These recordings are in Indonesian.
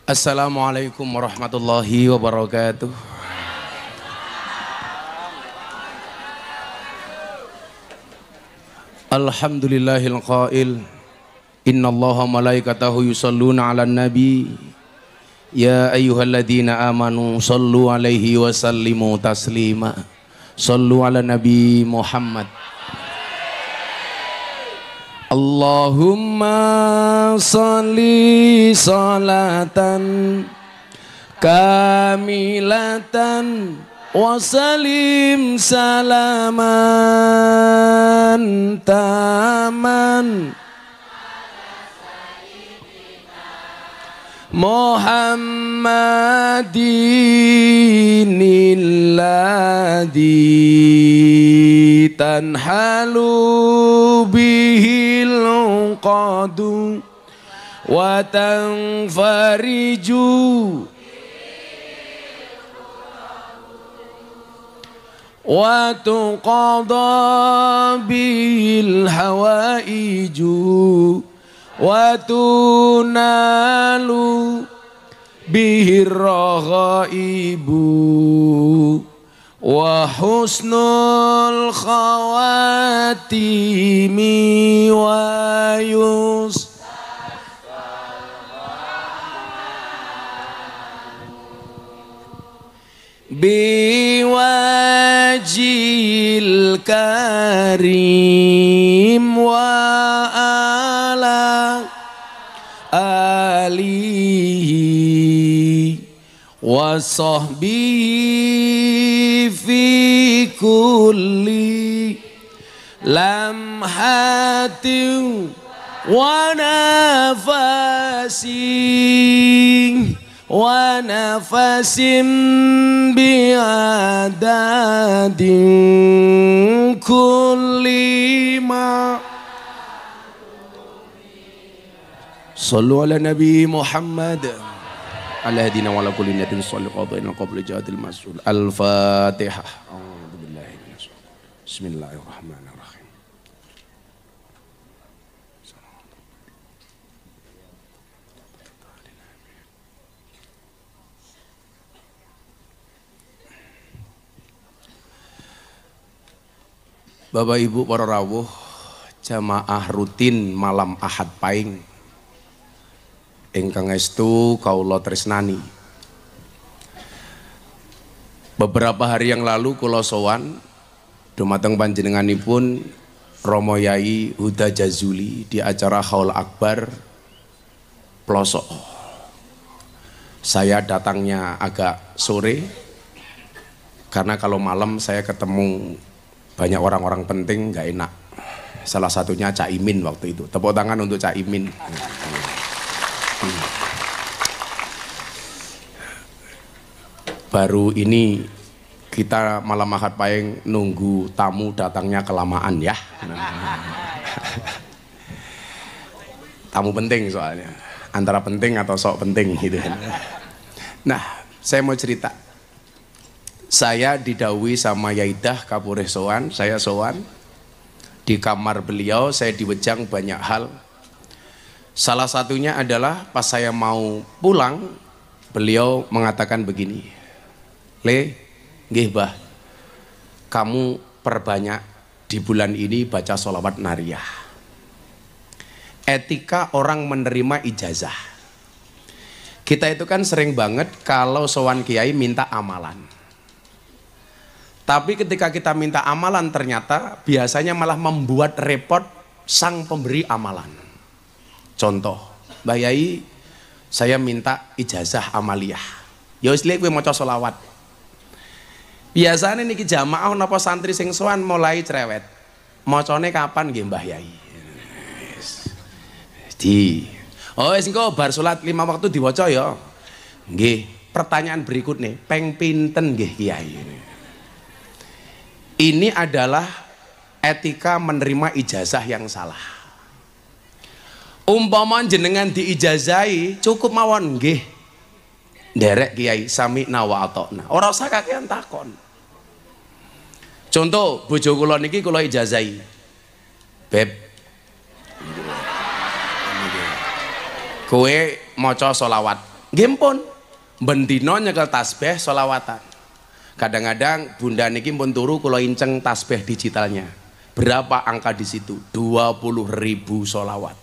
Assalamualaikum warahmatullahi wabarakatuh. Alhamdulillahil qail innallaha malaikatahu yusalluna 'alan nabi ya ayyuhalladzina amanu sallu 'alaihi wa sallimu taslima. Sallu 'ala nabi Muhammad. Allahumma sholli sholatan kamilatan wa salim salaman taman Muhammadin alladhi tanhalu bihil qadu wa tanfariju wa tuqada bil hawaiju wa tunalu bihir raghaibu wa husnul khawatimi wa yus biwajil karim wa ala alihi wa sahbihi fi kulli lamhatin wa nafasin wa nafasim bi'adadin kulli ma sallu ala nabi Muhammad ala hadina wa ala kulli niyatin sholih qadaina qabla jahadil mas'ul. Al-Fatihah. A'udzu billahi minasyaitonir rajim. Bismillahirrahmanirrahim. Bapak Ibu para rawuh, jamaah rutin malam Ahad Pahing ingkang estu kaula tresnani. Beberapa hari yang lalu kula sowan dumateng panjenenganipun Romo Yai Huda Jazuli di acara Haul Akbar Plosok. Saya datangnya agak sore karena kalau malam saya ketemu banyak orang-orang penting nggak enak. Salah satunya Cak Imin waktu itu. Tepuk tangan untuk Cak Imin. Baru ini kita malam Ahad Pahing nunggu tamu datangnya kelamaan ya. Tamu penting soalnya. Antara penting atau sok penting gitu. Nah, saya mau cerita. Saya didhawuhi sama Yaidah Kapureh sowan, saya sowan di kamar beliau, saya diwejang banyak hal. Salah satunya adalah pas saya mau pulang, beliau mengatakan begini, "Le, nggih Bah, kamu perbanyak di bulan ini baca sholawat nariyah. Etika orang menerima ijazah. Kita itu kan sering banget kalau sowan kiai minta amalan. Tapi ketika kita minta amalan ternyata biasanya malah membuat repot sang pemberi amalan. Contoh, Mbah Yai, saya minta ijazah amaliyah. Ya wis kowe maca selawat. Biasane niki jamaah napa santri sing sowan mulai cerewet. Macane kapan nggih Mbah Yai? Oh wis engko bar salat 5 waktu diwaca ya. Nggih, pertanyaan berikutnya, peng pinten nggih Kiai? Ini adalah etika menerima ijazah yang salah. Umpama jenengan diijazahi cukup mawon nggih. Nderek Kiai sami wa ata'na. Ora usah kakean takon. Contoh bojo kula niki kula ijazahi. Beb, kowe maca selawat Nggih pun bendino nyekel tasbih solawatan. Kadang-kadang bunda niki pun turu kula inceng tasbih digitalnya. Berapa angka di situ? 20.000 solawat,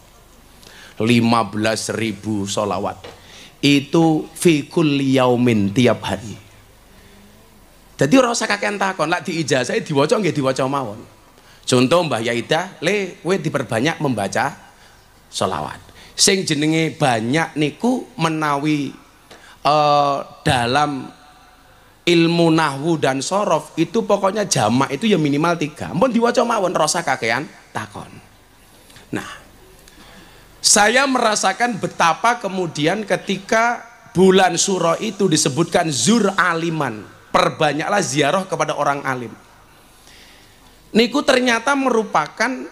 15.000 solawat. Itu fi kulli yaumin, tiap hari. Jadi ora usah kakean takon, lak diijazahi diwaca nggih diwaca mawon. Contoh Mbah Yaidah, le kowe diperbanyak membaca solawat. Sing jenenge banyak niku menawi dalam ilmu nahwu dan sorof itu pokoknya jamak itu ya minimal 3. Ampun diwaca mawon rasa kakean takon. Nah, saya merasakan betapa kemudian ketika bulan Syuro itu disebutkan zur aliman, perbanyaklah ziarah kepada orang alim. Niku ternyata merupakan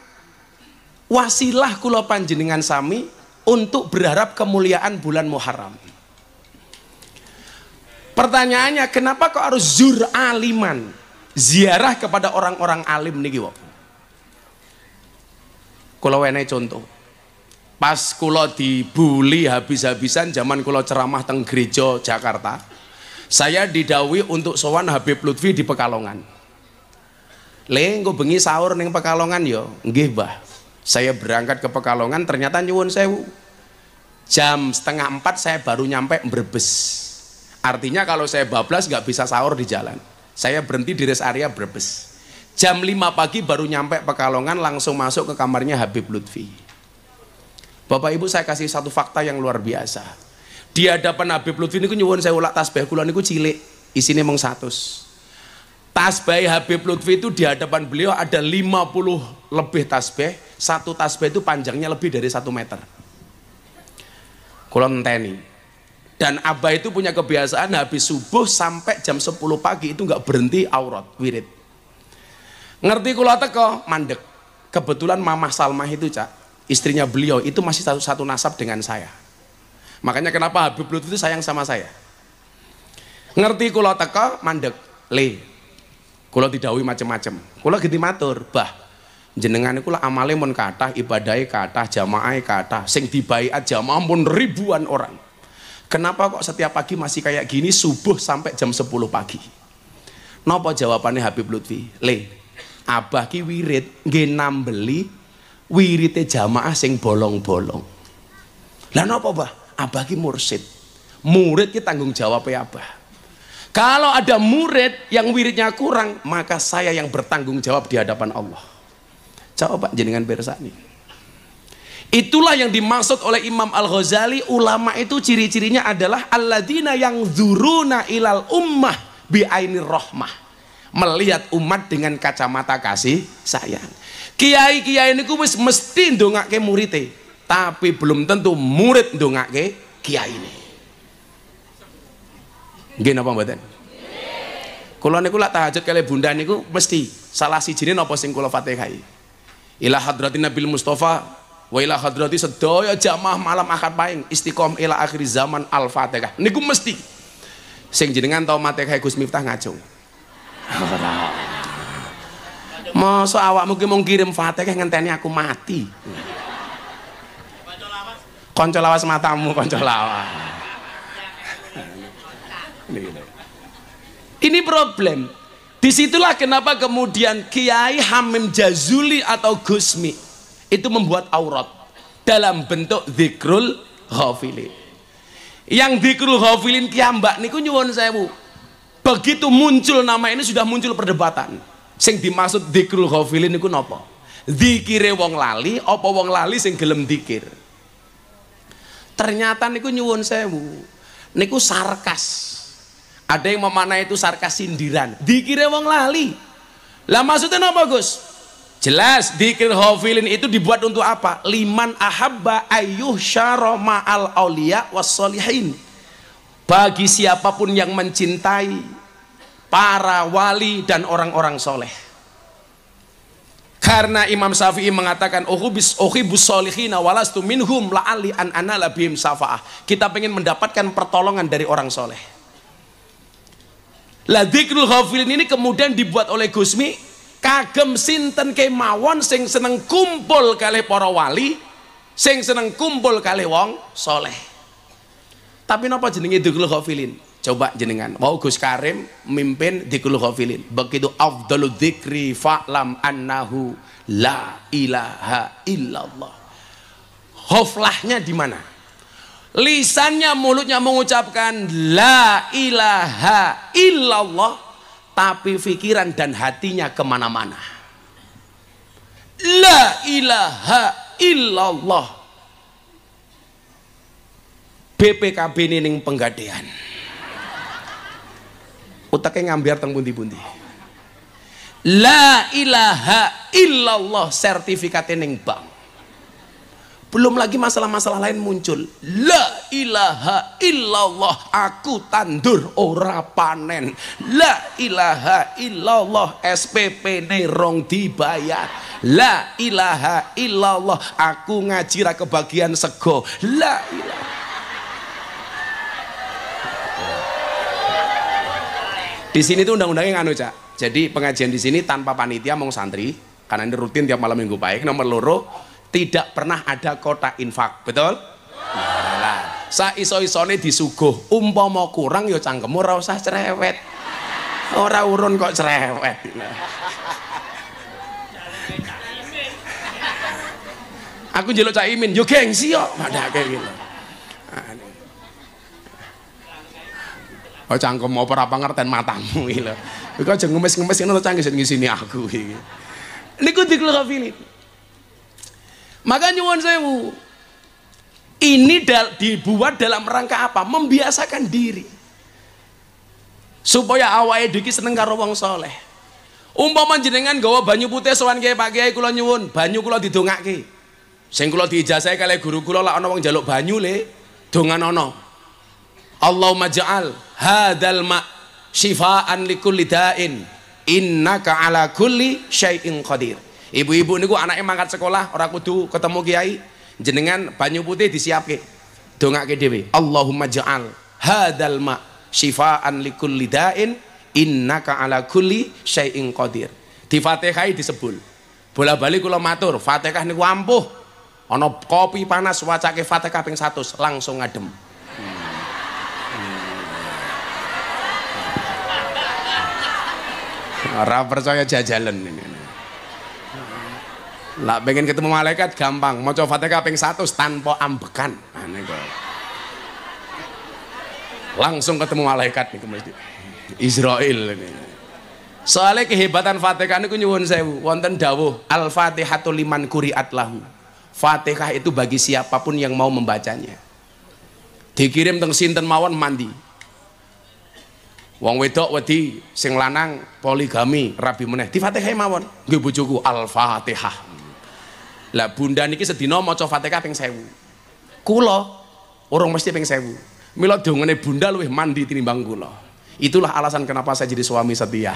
wasilah kula panjenengan sami untuk berharap kemuliaan bulan Muharram. Pertanyaannya, kenapa kok harus zur aliman, ziarah kepada orang-orang alim niki wong? Kula wenehi contoh. Pas kula dibuli habis-habisan zaman kula ceramah teng gereja Jakarta, saya didhawuhi untuk sowan Habib Lutfi di Pekalongan. Le engko bengi sahur ning Pekalongan ya. Nggih, Mbah. Saya berangkat ke Pekalongan, ternyata nyuwun sewu. Jam 3:30 saya baru nyampe Brebes. Artinya kalau saya bablas nggak bisa sahur di jalan. Saya berhenti di rest area Brebes. Jam 5 pagi baru nyampe Pekalongan, langsung masuk ke kamarnya Habib Lutfi. Bapak Ibu, saya kasih satu fakta yang luar biasa. Di hadapan Habib Lutfi niku nyuwun saya ulak tasbih kula niku cilik, isine mung 100. Tasbih Habib Lutfi itu di hadapan beliau ada 50 lebih tasbih. Satu tasbih itu panjangnya lebih dari 1 meter. Kula ngenteni. Dan Abah itu punya kebiasaan habis subuh sampai jam 10 pagi itu nggak berhenti aurat, wirid. Ngerti kula teko, mandek. Kebetulan Mamah Salmah itu, Cak, istrinya beliau itu masih satu nasab dengan saya. Makanya kenapa Habib Lutfi itu sayang sama saya. Ngerti kula teko, mandek. Le, kula didhawuhi macem-macem. Kula ganti matur, Bah, jenengan kula amale mun kathah, ibadahe kathah, jamaahe kathah, sing dibaiat jamaah pun ribuan orang. Kenapa kok setiap pagi masih kayak gini subuh sampai jam 10 pagi? Napa jawabannya Habib Lutfi? Le, Abah ki wirid nggih nambeli wirite jamaah sing bolong-bolong. Lah napa, Bah? Abah ki mursid. Murid ki tanggung jawab ya Abah. Kalau ada murid yang wiridnya kurang, maka saya yang bertanggung jawab di hadapan Allah. Coba jenengan bersani. Itulah yang dimaksud oleh Imam Al-Ghazali, ulama itu ciri-cirinya adalah alladzina yang dzuruna ilal ummah bi ainir rahmah, melihat umat dengan kacamata kasih sayang. Kiai-kiai niku wis mesti ndongake murite, tapi belum tentu murid ndongake kiai ini. Nggih napa mboten? Kula niku lak tahajud kali bunda niku mesti salah sijine napa sing kula Fatihai. Ila hadratin Nabil Mustafa wa ila hadrati sedaya jamaah malam akad paing istiqom ila akhir zaman Al-Fatihah. Niku mesti. Sing jenengan tau Fatihah Gus Miftah ngajung. Ora. Masa awakmu ki mung kirim Fatihah ngenteni aku mati. Kanca lawas matamu, kanca lawas. Ini problem. Disitulah kenapa kemudian Kiai Hamim Jazuli atau Gusmi itu membuat aurat dalam bentuk dzikrul ghafilin. Yang dzikrul ghafilin kiambak niku nyuwun sewu. Begitu muncul nama ini sudah muncul perdebatan. Sing dimaksud dzikrul ghafilin niku napa? Dzikire wong lali apa wong lali sing gelem dzikir? Ternyata niku nyuwun sewu. Niku sarkas. Ada yang memaknai itu sarkas sindiran. Dzikire wong lali. Lah maksudnya napa, Gus? Jelas dzikir ghafilin itu dibuat untuk apa? Liman ahabba ayyuh syara ma'al auliya wassolihin. Bagi siapapun yang mencintai para wali dan orang-orang soleh. Karena Imam Syafi'i mengatakan uhibbus solihina walastu minhum la'ali an anala bihim syafa'ah. Kita pengen mendapatkan pertolongan dari orang soleh. Lah dzikrul ghafilin ini kemudian dibuat oleh Gusmi. Kagem sinten kemawon sing seneng kumpul kalih para wali, sing seneng kumpul kalih wong soleh. Tapi napa jenenge Dzikrul Ghafilin? Coba jenengan. Wau Gus Karim mimpin Dzikrul Ghafilin. Begitu afdhalul dzikri fa'lam annahu la ilaha illallah. Hoflahnya di mana? Lisannya, mulutnya mengucapkan la ilaha illallah, tapi pikiran dan hatinya kemana-mana. La ilaha illallah. BPKB ning penggadean. Utaknya ngambiar teng pundi-pundi. La ilaha illallah sertifikatnya ning bank. Belum lagi masalah-masalah lain muncul. La ilaha illallah aku tandur ora panen. La ilaha illallah SPP ne rong dibayar. La ilaha illallah aku ngaji ra kebagian sego. La ilaha. Di sini tuh undang-undangnya nganu, Cak. Jadi pengajian di sini tanpa panitia mau santri, karena ini rutin tiap malam minggu baik. Nomor loro, tidak pernah ada kota infak, betul? Nah, sa iso-isone disuguh, umpama kurang ya cangkemmu ora usah cerewet. Ora urun kok cerewet. Aku njeluk Cak Imin, yo gengsi yo, padake gitu. Oh cangkem apa ora pangerten matamu iki lho. Iku aja ngemis-ngemis ngono cangkem sini aku iki. Niku Dzikrul Ghafilin. Maka nyuwun sewu. Ini dibuat dalam rangka apa? Membiasakan diri. Supaya awake dhewe seneng karo wong saleh. Umpama jenengan gawa banyu putih sowan Kiai Pak Kiai kula nyuwun, banyu kula didongake. Sing kula diijazahi kalih guru kula lak ana wong njaluk banyu le, dongan ana. Allahumma ja'al hadzal ma' syifaan likulli da'in innaka ala kulli syai'in qadir. Ibu-ibu niku anake mangkat sekolah ora kudu ketemu kiai, jenengan banyu putih disiapke. Dongake dhewe. Allahumma ja'al hadzal ma' syifaan likulli da'in innaka ala kulli syai'in qadir. Di Fatihah disebul. Bola-bali kula matur, Fatihah niku ampuh. Ana kopi panas wacake Fatihah ping 100 langsung ngadem. Ora percaya jajalan ini. Lah pengen ketemu malaikat gampang, maca Fatihah ping 100 tanpa ambekan. Nah niku. Langsung ketemu malaikat niku mesti. Israil ini. Soalnya kehebatan Fatihah niku nyuwun sewu, wonten dawuh Al-Fatihatu liman quri'at lahu. Fatihah itu bagi siapapun yang mau membacanya. Dikirim teng sinten mawon mandi. Wong wedok wedi sing lanang poligami rabi meneh di Fatihah mawon nggih bojoku Al-Fatihah. Lah bunda niki sedina maca Fatihah ping 1000. Kula urung mesti ping 1000. Mila dongane bunda luwih mandi tinimbang kula. Itulah alasan kenapa saya jadi suami setia.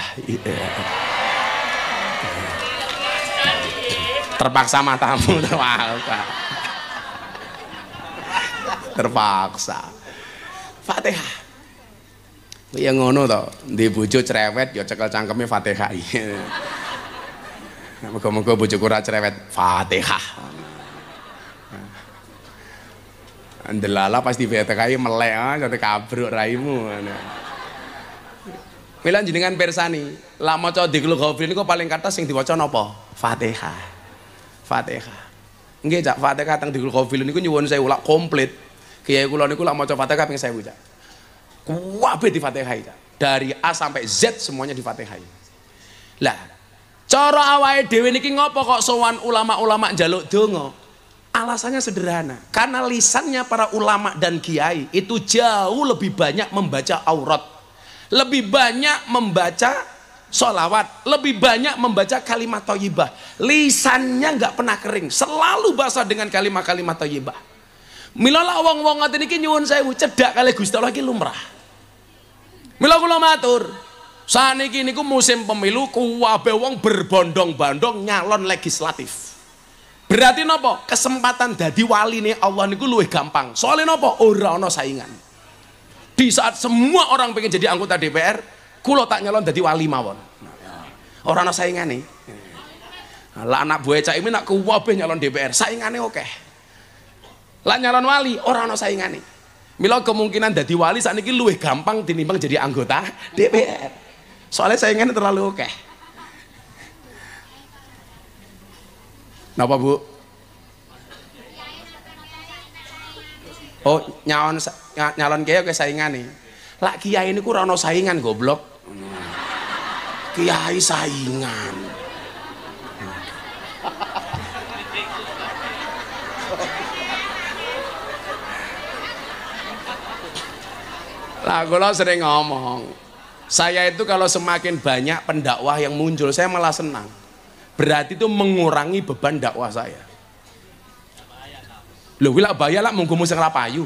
Terpaksa matamu terpaksa. Terpaksa. Fatihah. Ya ngono to, di bojo cerewet ya cekel cangkeme Fatihah. Moga-moga bojoku ora cerewet Fatihah. Andelala pasti Fatihah melek jate kabruk raimu. Mila jenengan persani, lak maca Dzikrul Ghafilin niku paling kathah sing diwaca napa? Fatihah. Fatihah. Nggih, Cak, Fatihah teng Dzikrul Ghafilin niku nyuwun sewu lak komplit. Kiai kula niku lak maca Fatihah ping 1000, Cak. Kuwabe di Fatihah, dari A sampai Z semuanya di Fatihah. Lah, cara awake dhewe niki ngopo kok sowan ulama-ulama njaluk donga? Alasannya sederhana, karena lisannya para ulama dan kiai itu jauh lebih banyak membaca aurat, lebih banyak membaca sholawat, lebih banyak membaca kalimat thayyibah. Lisannya nggak pernah kering, selalu basah dengan kalimat-kalimat thayyibah. Mila lak wong-wong ngoten iki nyuwun sewu cedhak kalih Gusti Allah iki lumrah. Mila kula matur, saniki niku musim pemilu kuwabe wong berbondong-bondong nyalon legislatif. Berarti napa? Kesempatan dadi waline Allah niku luwih gampang. Soalnya napa? Ora ana saingan. Di saat semua orang pengen jadi anggota DPR, kula tak nyalon dadi wali mawon. Ora ana saingane. Lah anak buah Cak Imin nak kuwabe nyalon DPR, saingane akeh. Lah nyalon wali ora ana saingane. Mila kemungkinan dadi wali sakniki luwih gampang tinimbang jadi anggota DPR. Soalnya saingannya terlalu oke. Napa Bu? Oh, nyalon kiai ke saingane. Lak kiai niku ora ono saingan goblok. Kiai saingan. Lah kula sering ngomong, saya itu kalau semakin banyak pendakwah yang muncul, saya malah senang. Berarti itu mengurangi beban dakwah saya. Lho kuwi lak bahaya lak mung sing payu.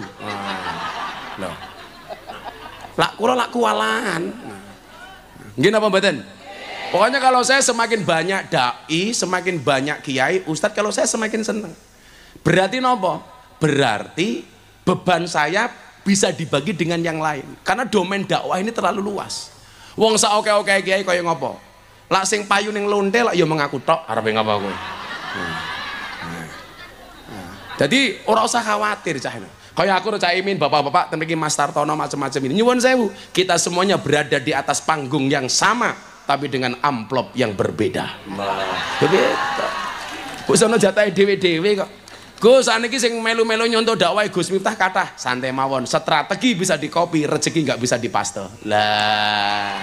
Lho. Lak kula lak kuwalahan. Nggih napa mboten? Pokoknya kalau saya semakin banyak dai, semakin banyak kiai, ustadz, kalau saya semakin senang. Berarti napa? Berarti beban saya bisa dibagi dengan yang lain. Karena domain dakwah ini terlalu luas. Wong sak oke-oke kiai kaya ngopo? Lak sing payu ning lonte lak ya mengaku tok arepe ngapa kowe. Jadi ora usah khawatir cah. Kaya aku Cak Imin, bapak-bapak ten mriki Mas Tartono macam-macam ini. Nyuwun sewu, kita semuanya berada di atas panggung yang sama tapi dengan amplop yang berbeda. Begitu. Wis ana jatahe dhewe-dhewe kok. Gus saniki sing melu-melu nyontoh dakwah Gus Miftah kathah, santai mawon. Strategi bisa dikopi, rezeki nggak bisa dipaste. Lah.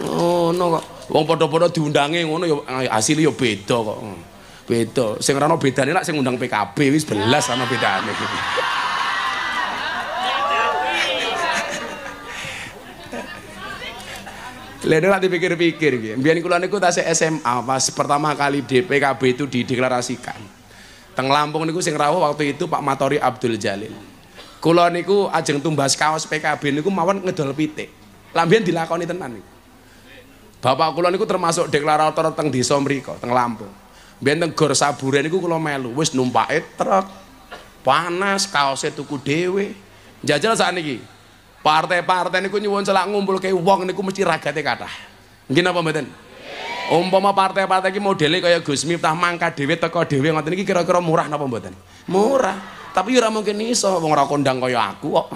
Ngono kok. Wong padha-padha diundange ngono ya hasil ya beda kok. Beda. Sing ora ono bedane lak sing ngundang PKB wis belas ana bedane. Lha nek dipikir-pikir iki, mbiyen kula niku tasih SMA pas pertama kali PKB itu dideklarasikan. Teng Lampung niku sing rawuh waktu itu Pak Matori Abdul Jalil. Kula niku ajeng tumbas kaos PKB niku mawon ngedol pitik. Lah mbiyen dilakoni tenan niku. Bapak kula niku termasuk deklarator teng desa mriko, teng Lampung. Mbiyen teng Gor Saburen niku kula melu, wis numpake truk. Panas, kaose tuku dhewe. Njajal sakniki. Partai-partai niku nyuwun selak ngumpulke wong niku mesti ragate kathah. Nggih napa mboten? Umpama partai-partai iki modele kaya Gus Miftah mangkat dhewe teko dhewe ngoten iki kira-kira murah napa mboten? Murah. Tapi ora mungkin iso wong ora kondang kaya aku kok.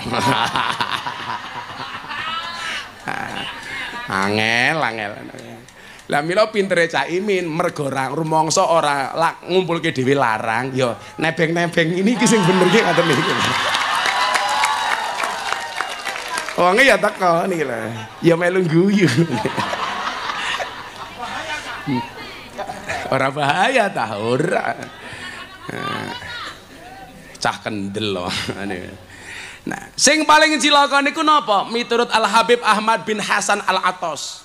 Angel. Lah mila pintere Cak Imin mergo rumangsa ora ngumpulke dhewe larang ya nebeng-nebeng ini iki sing bener iki ngoten niku. Wonge ya teko niki lho. Ya melu guyu. Ora bahaya ta ora. Cah kendel loh. Nah, sing paling cilaka niku napa? Miturut Al Habib Ahmad bin Hasan Al Atos.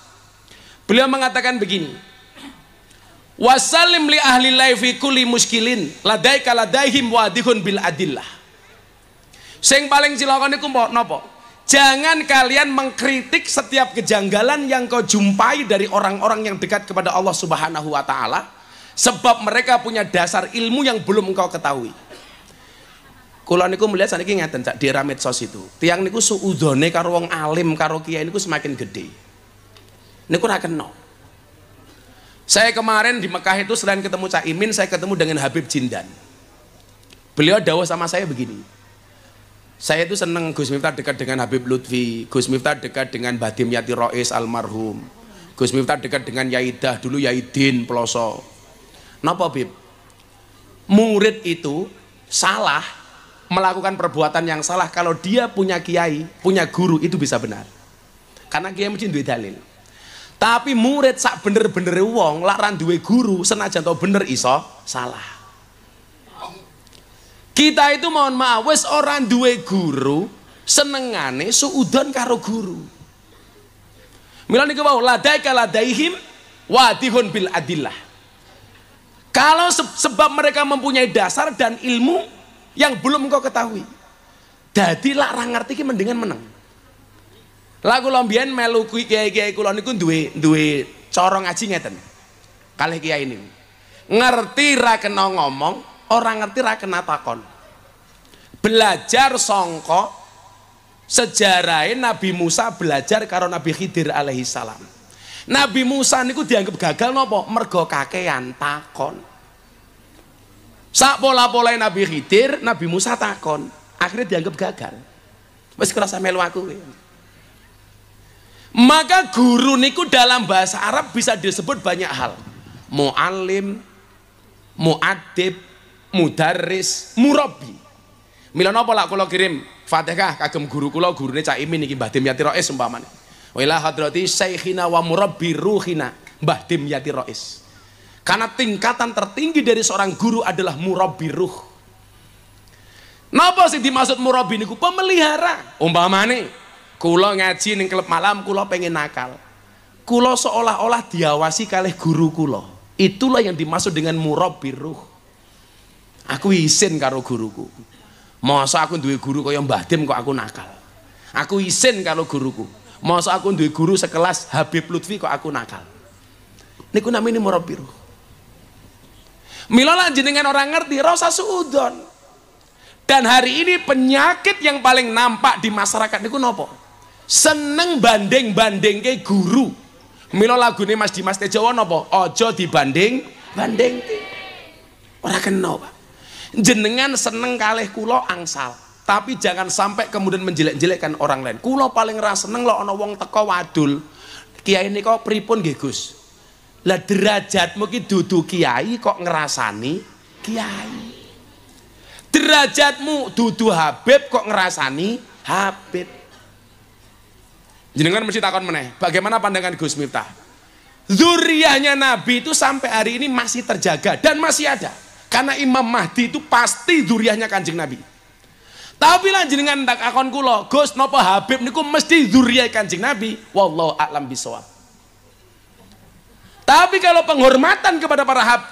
Beliau mengatakan begini. Wasallim li ahli laifi kulli muskilin ladaika ladaihim wadihun bil adillah. Sing paling cilaka niku napa? Jangan kalian mengkritik setiap kejanggalan yang kau jumpai dari orang-orang yang dekat kepada Allah Subhanahu wa Ta'ala, sebab mereka punya dasar ilmu yang belum engkau ketahui. Kula niku melihat saniki ngeten Cak di medsos itu. Tiang niku suudone karo wong alim karo kiai niku semakin gede. Niku ora kena. Saya kemarin di Mekah itu selain ketemu Cak Imin, saya ketemu dengan Habib Jindan. Beliau dawuh sama saya begini. Saya itu seneng Gus Miftah dekat dengan Habib Lutfi, Gus Miftah dekat dengan Badim Yati Rois almarhum, Gus Miftah dekat dengan Yaidah dulu Yaidin Peloso. Napa Bib? Murid itu salah melakukan perbuatan yang salah kalau dia punya kiai, punya guru itu bisa benar. Karena kiai mesti duwe dalil. Tapi murid sak bener-bener wong lak ra duwe guru senajan to bener iso salah. Kita itu mohon maaf wis ora duwe guru, senengane suudon karo guru. Mila niku wau ladaika ladaihim wadihun bil adillah. Kalau sebab mereka mempunyai dasar dan ilmu yang belum engkau ketahui. Dadi lak ra ngerti iki mendingan meneng. Lah kula mbiyen melu kiai-kiai kula niku duwe cara ngaji ngeten. Kalih kiai ini. Ngerti ra kena ngomong, orang ngerti ra kena takon. Belajar songko sejarah Nabi Musa belajar karo Nabi Khidir alaihi salam. Nabi Musa niku dianggap gagal nopo? Mergo kakean takon. Sak pola-polae Nabi Khidir, Nabi Musa takon. akhirnya dianggap gagal. Wis kerasa melu aku. Maka guru niku dalam bahasa Arab bisa disebut banyak hal. Muallim, muaddib, mudarris, murabbi. Mila napa lak kula kirim Fatihah kagem guru kula, gurune Cak Imin iki Mbah Dimyati Rais umpamane. Wa ila hadrati syekhina wa murabbi ruhina Mbah Dimyati Rais. Karena tingkatan tertinggi dari seorang guru adalah murabbi ruh. Napa sing dimaksud murabbi niku? Pemelihara. Umpamane kula ngaji ning klub malam, kula pengen nakal. Kula seolah-olah diawasi kalih guru kula. Itulah yang dimaksud dengan murabbi ruh. Aku isin karo guruku. Masa aku duwe guru kaya Mbah Dim kok aku nakal. Aku isin karo guruku. Masa aku duwe guru sekelas Habib Lutfi kok aku nakal. Niku namanya murabbi ruh. Mila lan jenengan orang ngerti ra usah suudon. Dan hari ini penyakit yang paling nampak di masyarakat niku napa? Seneng banding-bandingke guru. Mila lagune Mas Dimas Tejawa napa? Aja dibanding-bandingke. Ora kena, Pak. Jenengan seneng kalih kula angsal, tapi jangan sampai kemudian menjelek-jelekkan orang lain. Kula paling ra seneng lho ana wong teko wadul. Kiai nika pripun nggih Gus? Lah derajatmu ki dudu kiai kok ngerasani kiai. Derajatmu dudu Habib kok ngerasani Habib. Jenengan mesti takon meneh, bagaimana pandangan Gus Miftah? Zuriyahnya Nabi itu sampai hari ini masih terjaga dan masih ada. Karena Imam Mahdi itu pasti zuriyahnya Kanjeng Nabi. Tapi lah jenengan tak akon kula, Gus napa Habib niku mesti zuriyah Kanjeng Nabi? Wallahu a'lam bishawab. Tapi kalau penghormatan kepada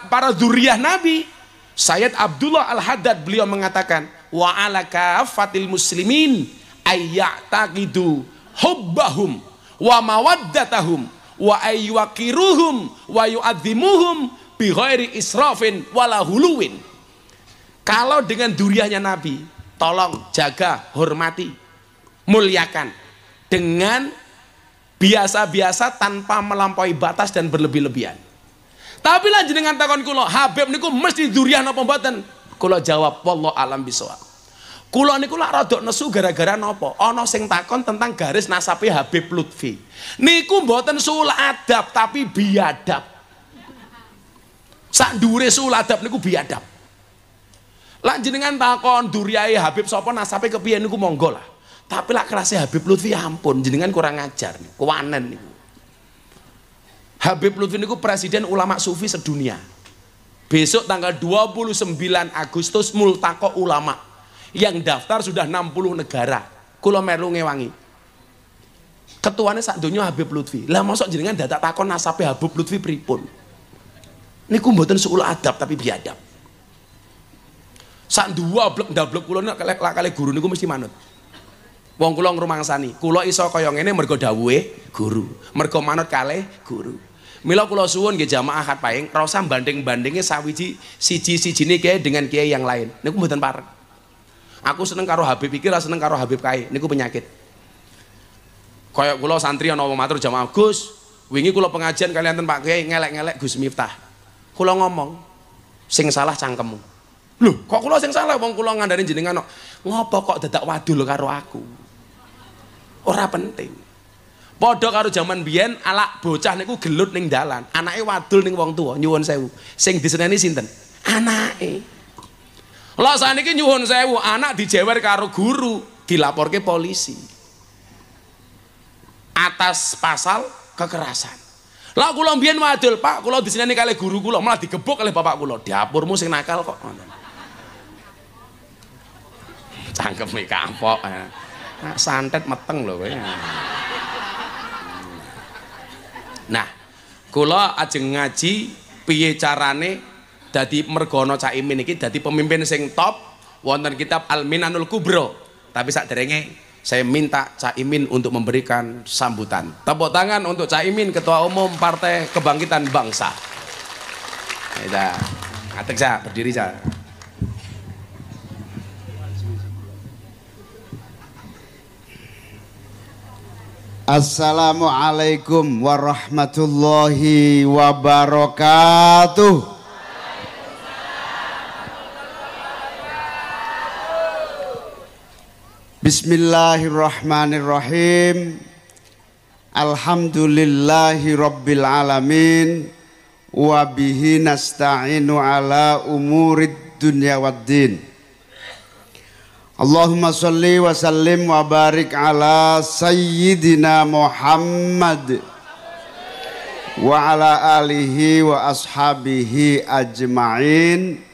para zuriyah Nabi, Sayyid Abdullah Al-Haddad beliau mengatakan, wa ala kafatil muslimin ayya'taqidu hubbahum wa mawaddatahum wa aywaqiruhum wa yu'adzimuhum bi ghairi israfin wala huluwin. Kalau dengan zuriyahnya Nabi, tolong jaga, hormati, muliakan dengan biasa-biasa tanpa melampaui batas dan berlebih-lebihan. Tapi lah jenengan takon kula, Habib niku mesti zuriyah napa mboten? Kula jawab wallahu alam bisawab. Kula niku lak rada nesu gara-gara napa? Ana sing takon tentang garis nasabe Habib Lutfi. Niku mboten sul adab tapi biadab. Sak dhuwure sul adab niku biadab. Lah jenengan takon duriyae Habib sapa nasabe kepiye niku monggo lah. Tapi lak kerase Habib Lutfi ampun jenengan kurang ajar niku. Kuwanen niku. Habib Lutfi niku presiden ulama sufi sedunia. Besok tanggal 29 Agustus multaqo ulama. Yang daftar sudah 60 negara. Kula melu ngewangi. Ketuane sak donya Habib Lutfi. Lah mosok jenengan dadak takon nasabe Habib Lutfi pripun? Niku mboten suul adab tapi biadab. Sak ndablek kula nek kali guru niku mesti manut. Wong kula ngrumangsani, kula iso kaya ngene mergo dawuhe guru, mergo manut kalih guru. Mila kula suwun nggih jamaah Ahad Pahing, ora usah banding-bandinge siji-sijine kiai dengan kiai yang lain. Niku mboten parek. Aku seneng karo Habib iki, ora seneng karo Habib kae. Niku penyakit. Kaya kula santri ana wong matur jamaah, Gus, wingi kula pengajian kalian ten Pak Kiai ngelek-ngelek Gus Miftah. Kula ngomong, sing salah cangkemmu. Loh, kok kula sing salah wong kula ngandani jenengan kok. Ngopo kok dadak wadul karo aku? Ora penting. Padha karo jaman biyen alak bocah niku gelut ning dalan, anake wadul ning wong tuwa, nyuwun sewu. Sing diseneni sinten? Anake. Lah saniki nyuwun sewu, anak dijewer karo guru, dilaporke polisi. Atas pasal kekerasan. Lah kula mbiyen wadul, Pak, kula diseneni kalih guru kula, malah digebuk oleh bapak kula. Dapurmu sing nakal kok. Cangkeme kapok. Santet meteng lho kowe. Nah, kula ajeng ngaji piye carane dadi mergono Cak Imin iki dadi pemimpin sing top wonten kitab Al-Minanul Kubra. Tapi sakderenge saya minta Cak Imin untuk memberikan sambutan. Tepuk tangan untuk Cak Imin, Ketua Umum Partai Kebangkitan Bangsa. Ya, ngadeg sa, berdiri sa. Assalamualaikum warahmatullahi wabarakatuh. Bismillahirrahmanirrahim. Alhamdulillahi rabbil alamin. Wa bihi nasta'inu ala umurid dunya waddin. Allahumma sholli wa sallim wa barik ala sayyidina Muhammad wa ala alihi wa ashabihi ajma'in.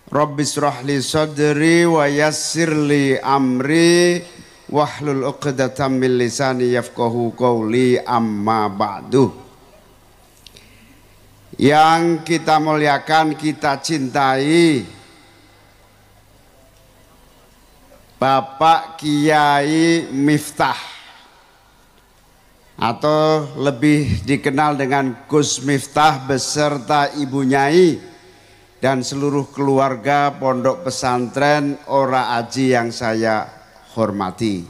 Rabbis rahli sadri wa yassirli amri wahlul uqdatam min lisani yafqahu qawli, amma ba'du. Yang kita muliakan, kita cintai Bapak Kiai Miftah, atau lebih dikenal dengan Gus Miftah beserta Ibu Nyai dan seluruh keluarga Pondok Pesantren Ora Aji yang saya hormati.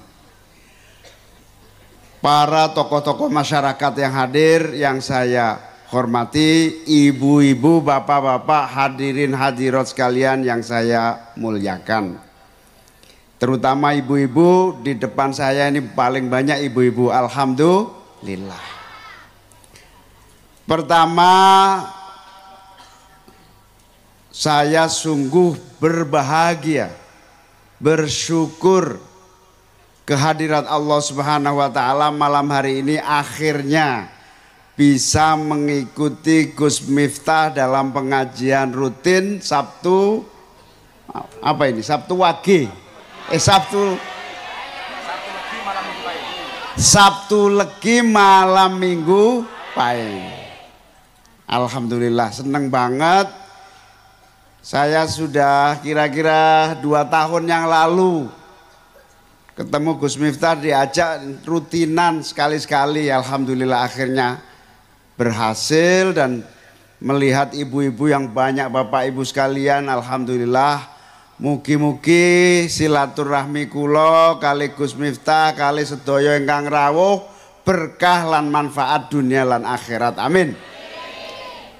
Para tokoh-tokoh masyarakat yang hadir yang saya hormati, ibu-ibu, bapak-bapak, hadirin hadirat sekalian yang saya muliakan. Terutama ibu-ibu, di depan saya ini paling banyak ibu-ibu, alhamdulillah. Pertama, saya sungguh berbahagia, bersyukur kehadirat Allah Subhanahu wa Ta'ala malam hari ini akhirnya bisa mengikuti Gus Miftah dalam pengajian rutin Sabtu Sabtu Wage, Sabtu Legi malam Minggu Pahing. Alhamdulillah, seneng banget. Saya sudah kira-kira 2 tahun yang lalu ketemu Gus Miftah, diajak rutinan sekali-sekali. Alhamdulillah akhirnya berhasil, dan melihat ibu-ibu yang banyak, bapak ibu sekalian, alhamdulillah. Mugi-mugi silaturahmi kula kali Gus Miftah kali sedaya ingkang rawuh berkah lan manfaat dunia lan akhirat, amin.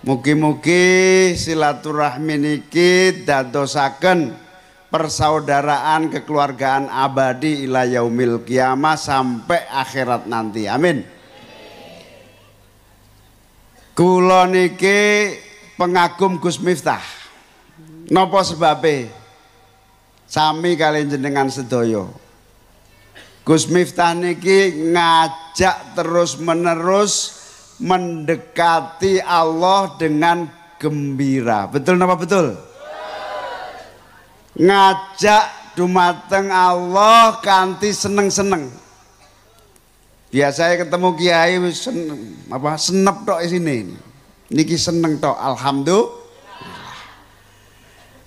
Mugi-mugi silaturahmi niki dadosaken persaudaraan kekeluargaan abadi ila yaumil qiyamah sampai akhirat nanti, amin. Kula niki pengagum Gus Miftah. Napa sebabe? Sami kalian jenengan sedaya. Gus Miftah niki ngajak terus-menerus mendekati Allah dengan gembira. Betul napa betul? Ngajak dumateng Allah kanthi seneng-seneng. Biasanya ketemu kiai senep tok isine. Niki seneng tok, alhamdulillah.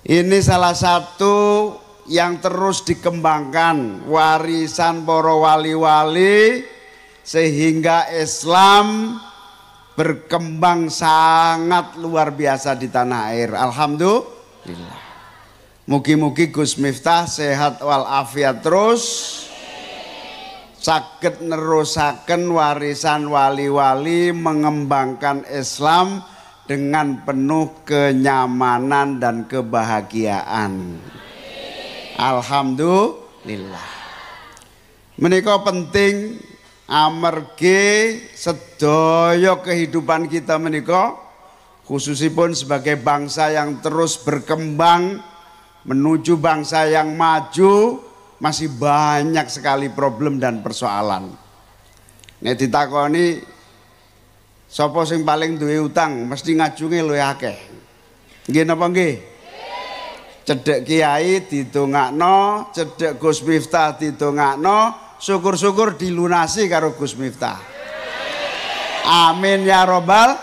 Ini salah satu yang terus dikembangkan, warisan para wali-wali, sehingga Islam berkembang sangat luar biasa di tanah air. Alhamdulillah. Mugi-mugi Gus Miftah sehat walafiat terus, saged nerusaken warisan wali-wali, mengembangkan Islam dengan penuh kenyamanan dan kebahagiaan. Alhamdulillah. Menika penting amargi sedaya kehidupan kita menika, khususipun sebagai bangsa yang terus berkembang menuju bangsa yang maju, masih banyak sekali problem dan persoalan. Nek ditakoni sapa sing paling duwe utang, mesti ngajunge luwih akeh. Nggih napa nggih? Cedhek kiai didongakno, cedhek Gus Miftah didongakno, syukur-syukur dilunasi karo Gus Miftah. Amin ya robbal.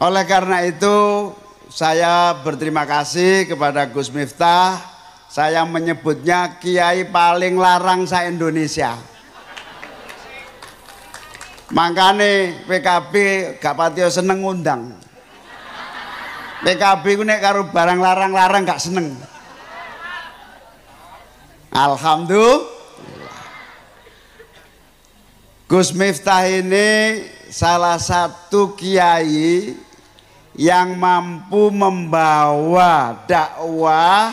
Oleh karena itu saya berterima kasih kepada Gus Miftah. Saya menyebutnya kiai paling larang sa Indonesia. Makane PKB gak patio seneng ngundang. PKB ku nek karo barang larang-larang gak seneng. Alhamdulillah. Gus Miftah ini salah satu kiai yang mampu membawa dakwah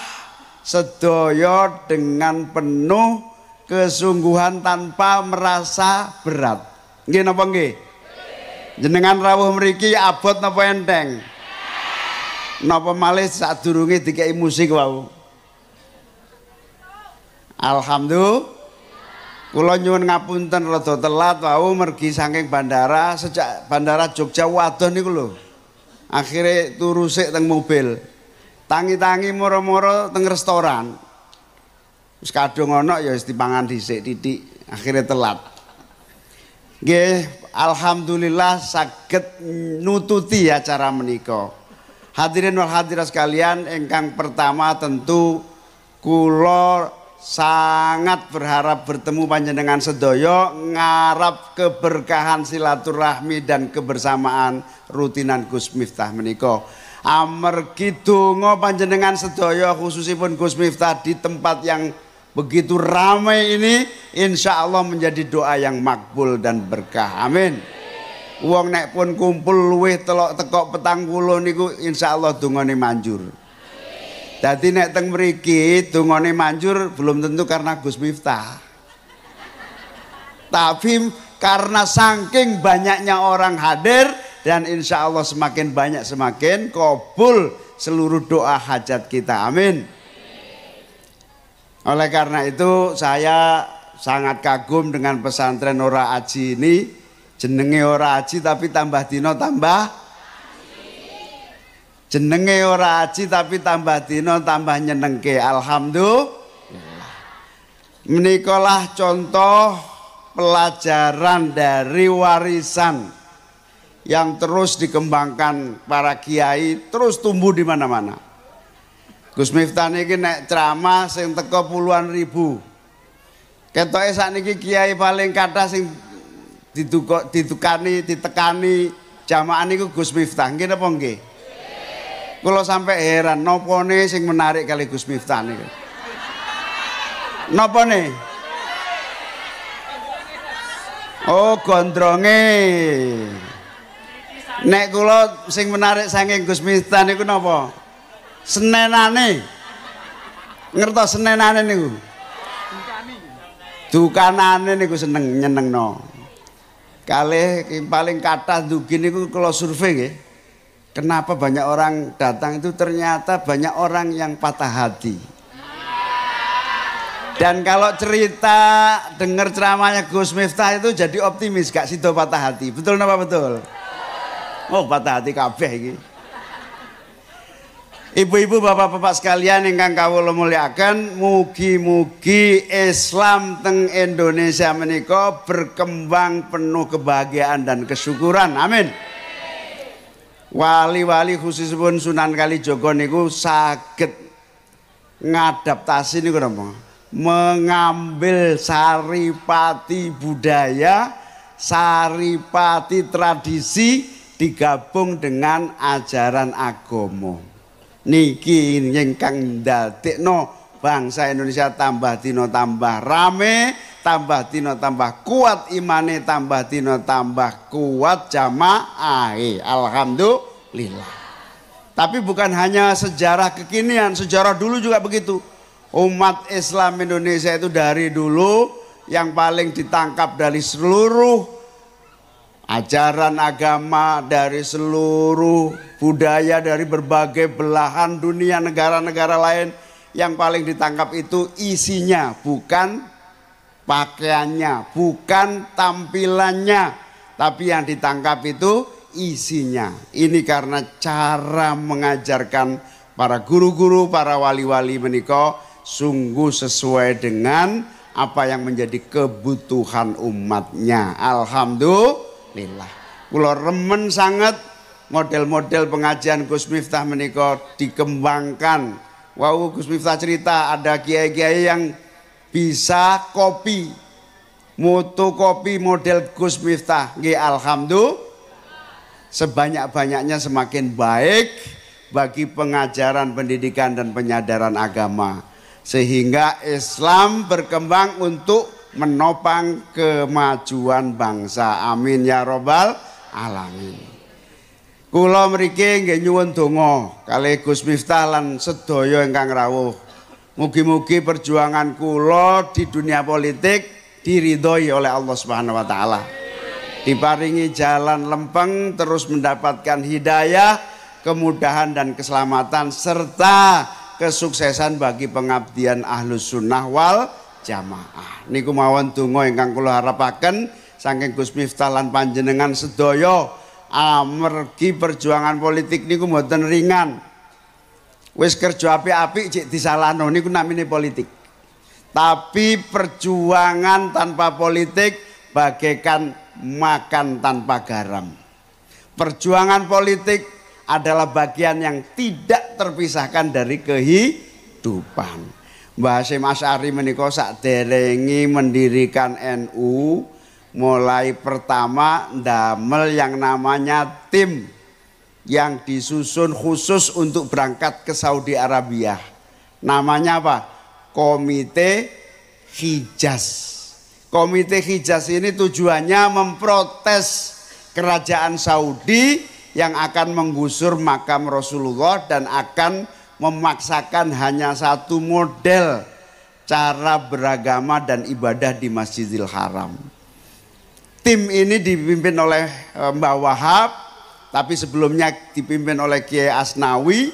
sedaya dengan penuh kesungguhan tanpa merasa berat. Nggih napa nggih? Jenengan rawuh mriki abot napa enteng? Napa malih sadurunge dikei musik wau? Alhamdulillah. Kula nyuwun ngapunten rada telat wau mergi saking bandara, sejak bandara Jogja wadon niku lho. Akhire turu sik teng mobil. Tangi-tangi moro-moro teng restoran. Wis kadung ana ya wis dipangan dhisik titik, akhire telat. Nggih, alhamdulillah saged nututi acara menika. Hadirin wal hadirat sekalian, ingkang pertama tentu kula sangat berharap bertemu panjenengan sedaya ngarap keberkahan silaturahmi dan kebersamaan rutinan Gus Miftah menika. Amargi donga panjenengan sedaya khususipun Gus Miftah di tempat yang begitu ramai ini, insya Allah menjadi doa yang makbul dan berkah. Amin. Wong nek pun kumpul luwih telok tekok 40 niku insya Allah dongane manjur. Dadi nek teng mriki dongane manjur belum tentu karena Gus Miftah. Tapi karena saking banyaknya orang hadir dan insya Allah semakin banyak semakin kabul seluruh doa hajat kita. Amin. Oleh karena itu saya sangat kagum dengan pesantren Ora Aji ini. Jenenge Ora Aji tapi tambah dino tambah. Jenenge Ora Aji tapi tambah dino tambah nyenengke. Alhamdulillah. Menikalah contoh pelajaran dari warisan yang terus dikembangkan para kiai, terus tumbuh di mana-mana. Gus Miftah niki nek ceramah sing teko puluhan ribu. Ketoke sakniki kiai paling kathah sing ditekani jamaah niku Gus Miftah. Nggih napa nggih? Kula sampai heran nopone sing menarik kali Gus Miftah niku. Nopone? Oh, gondronge. Nek kula sing menarik saking Gus Miftah niku napa? Senenane. Ngertos senenane niku? Dukanane niku seneng nyenengno. Kalih paling kathah dugi niku kula survei nggih. Kenapa banyak orang datang itu ternyata banyak orang yang patah hati. Dan kalau cerita dengar ceramahnya Gus Miftah itu jadi optimis, gak sido patah hati. Betul napa betul? Oh, patah hati kabeh iki. Ibu-ibu, bapak-bapak sekalian ingkang kawula mulyakaken, mugi-mugi Islam teng Indonesia menika berkembang penuh kebahagiaan dan kesyukuran. Amin. Wali-wali khususipun Sunan Kalijaga niku saged ngadaptasi niku napa? Mengambil saripati budaya, saripati tradisi digabung dengan ajaran agama. Niki ingkang ndadekno bangsa Indonesia tambah dina tambah rame, tambah dina tambah kuat imane, tambah dina tambah kuat jamaahe. Alhamdulillah. Tapi bukan hanya sejarah kekinian, sejarah dulu juga begitu. Umat Islam Indonesia itu dari dulu yang paling ditangkap dari seluruh ajaran agama, dari seluruh budaya, dari berbagai belahan dunia, negara-negara lain, yang paling ditangkap itu isinya, bukan pakaiannya, bukan tampilannya, tapi yang ditangkap itu isinya. Ini karena cara mengajarkan para guru-guru, para wali-wali menika sungguh sesuai dengan apa yang menjadi kebutuhan umatnya. Alhamdulillah. Kula remen sangat model-model pengajian Gus Miftah menika dikembangkan. Wow, Gus Miftah cerita ada kiai-kiai yang bisa kopi, moto kopi model Gus Miftah. Nggih, alhamdulillah. Sebanyak-banyaknya semakin baik bagi pengajaran, pendidikan dan penyadaran agama, sehingga Islam berkembang untuk menopang kemajuan bangsa. Amin ya robbal alamin. Kula mriki nggih nyuwun donga kalih Gus Miftah lan sedaya ingkang rawuh Mugi-mugi perjuangan kula di dunia politik diridhoi oleh Allah Subhanahu wa taala. Diparingi jalan lempeng, terus mendapatkan hidayah, kemudahan dan keselamatan serta kesuksesan bagi pengabdian Ahlus Sunnah wal Jamaah. Niku mawon donga ingkang kula harapaken saking Gus Miftah lan panjenengan sedaya, amargi perjuangan politik niku mboten ringan. Wis kerja apik-apik cek disalahno niku namine politik. Tapi perjuangan tanpa politik bagaikan makan tanpa garam. Perjuangan politik adalah bagian yang tidak terpisahkan dari kehidupan. Mbah Hasyim Asy'ari menika sakderengi mendirikan NU, mulai pertama ndamel yang namanya tim yang disusun khusus untuk berangkat ke Saudi Arabia. Namanya apa? Komite Hijaz. Komite Hijaz ini tujuannya memprotes kerajaan Saudi yang akan menggusur makam Rasulullah dan akan memaksakan hanya satu model cara beragama dan ibadah di Masjidil Haram. Tim ini dipimpin oleh Mbah Wahab, tapi sebelumnya dipimpin oleh Kiai Asnawi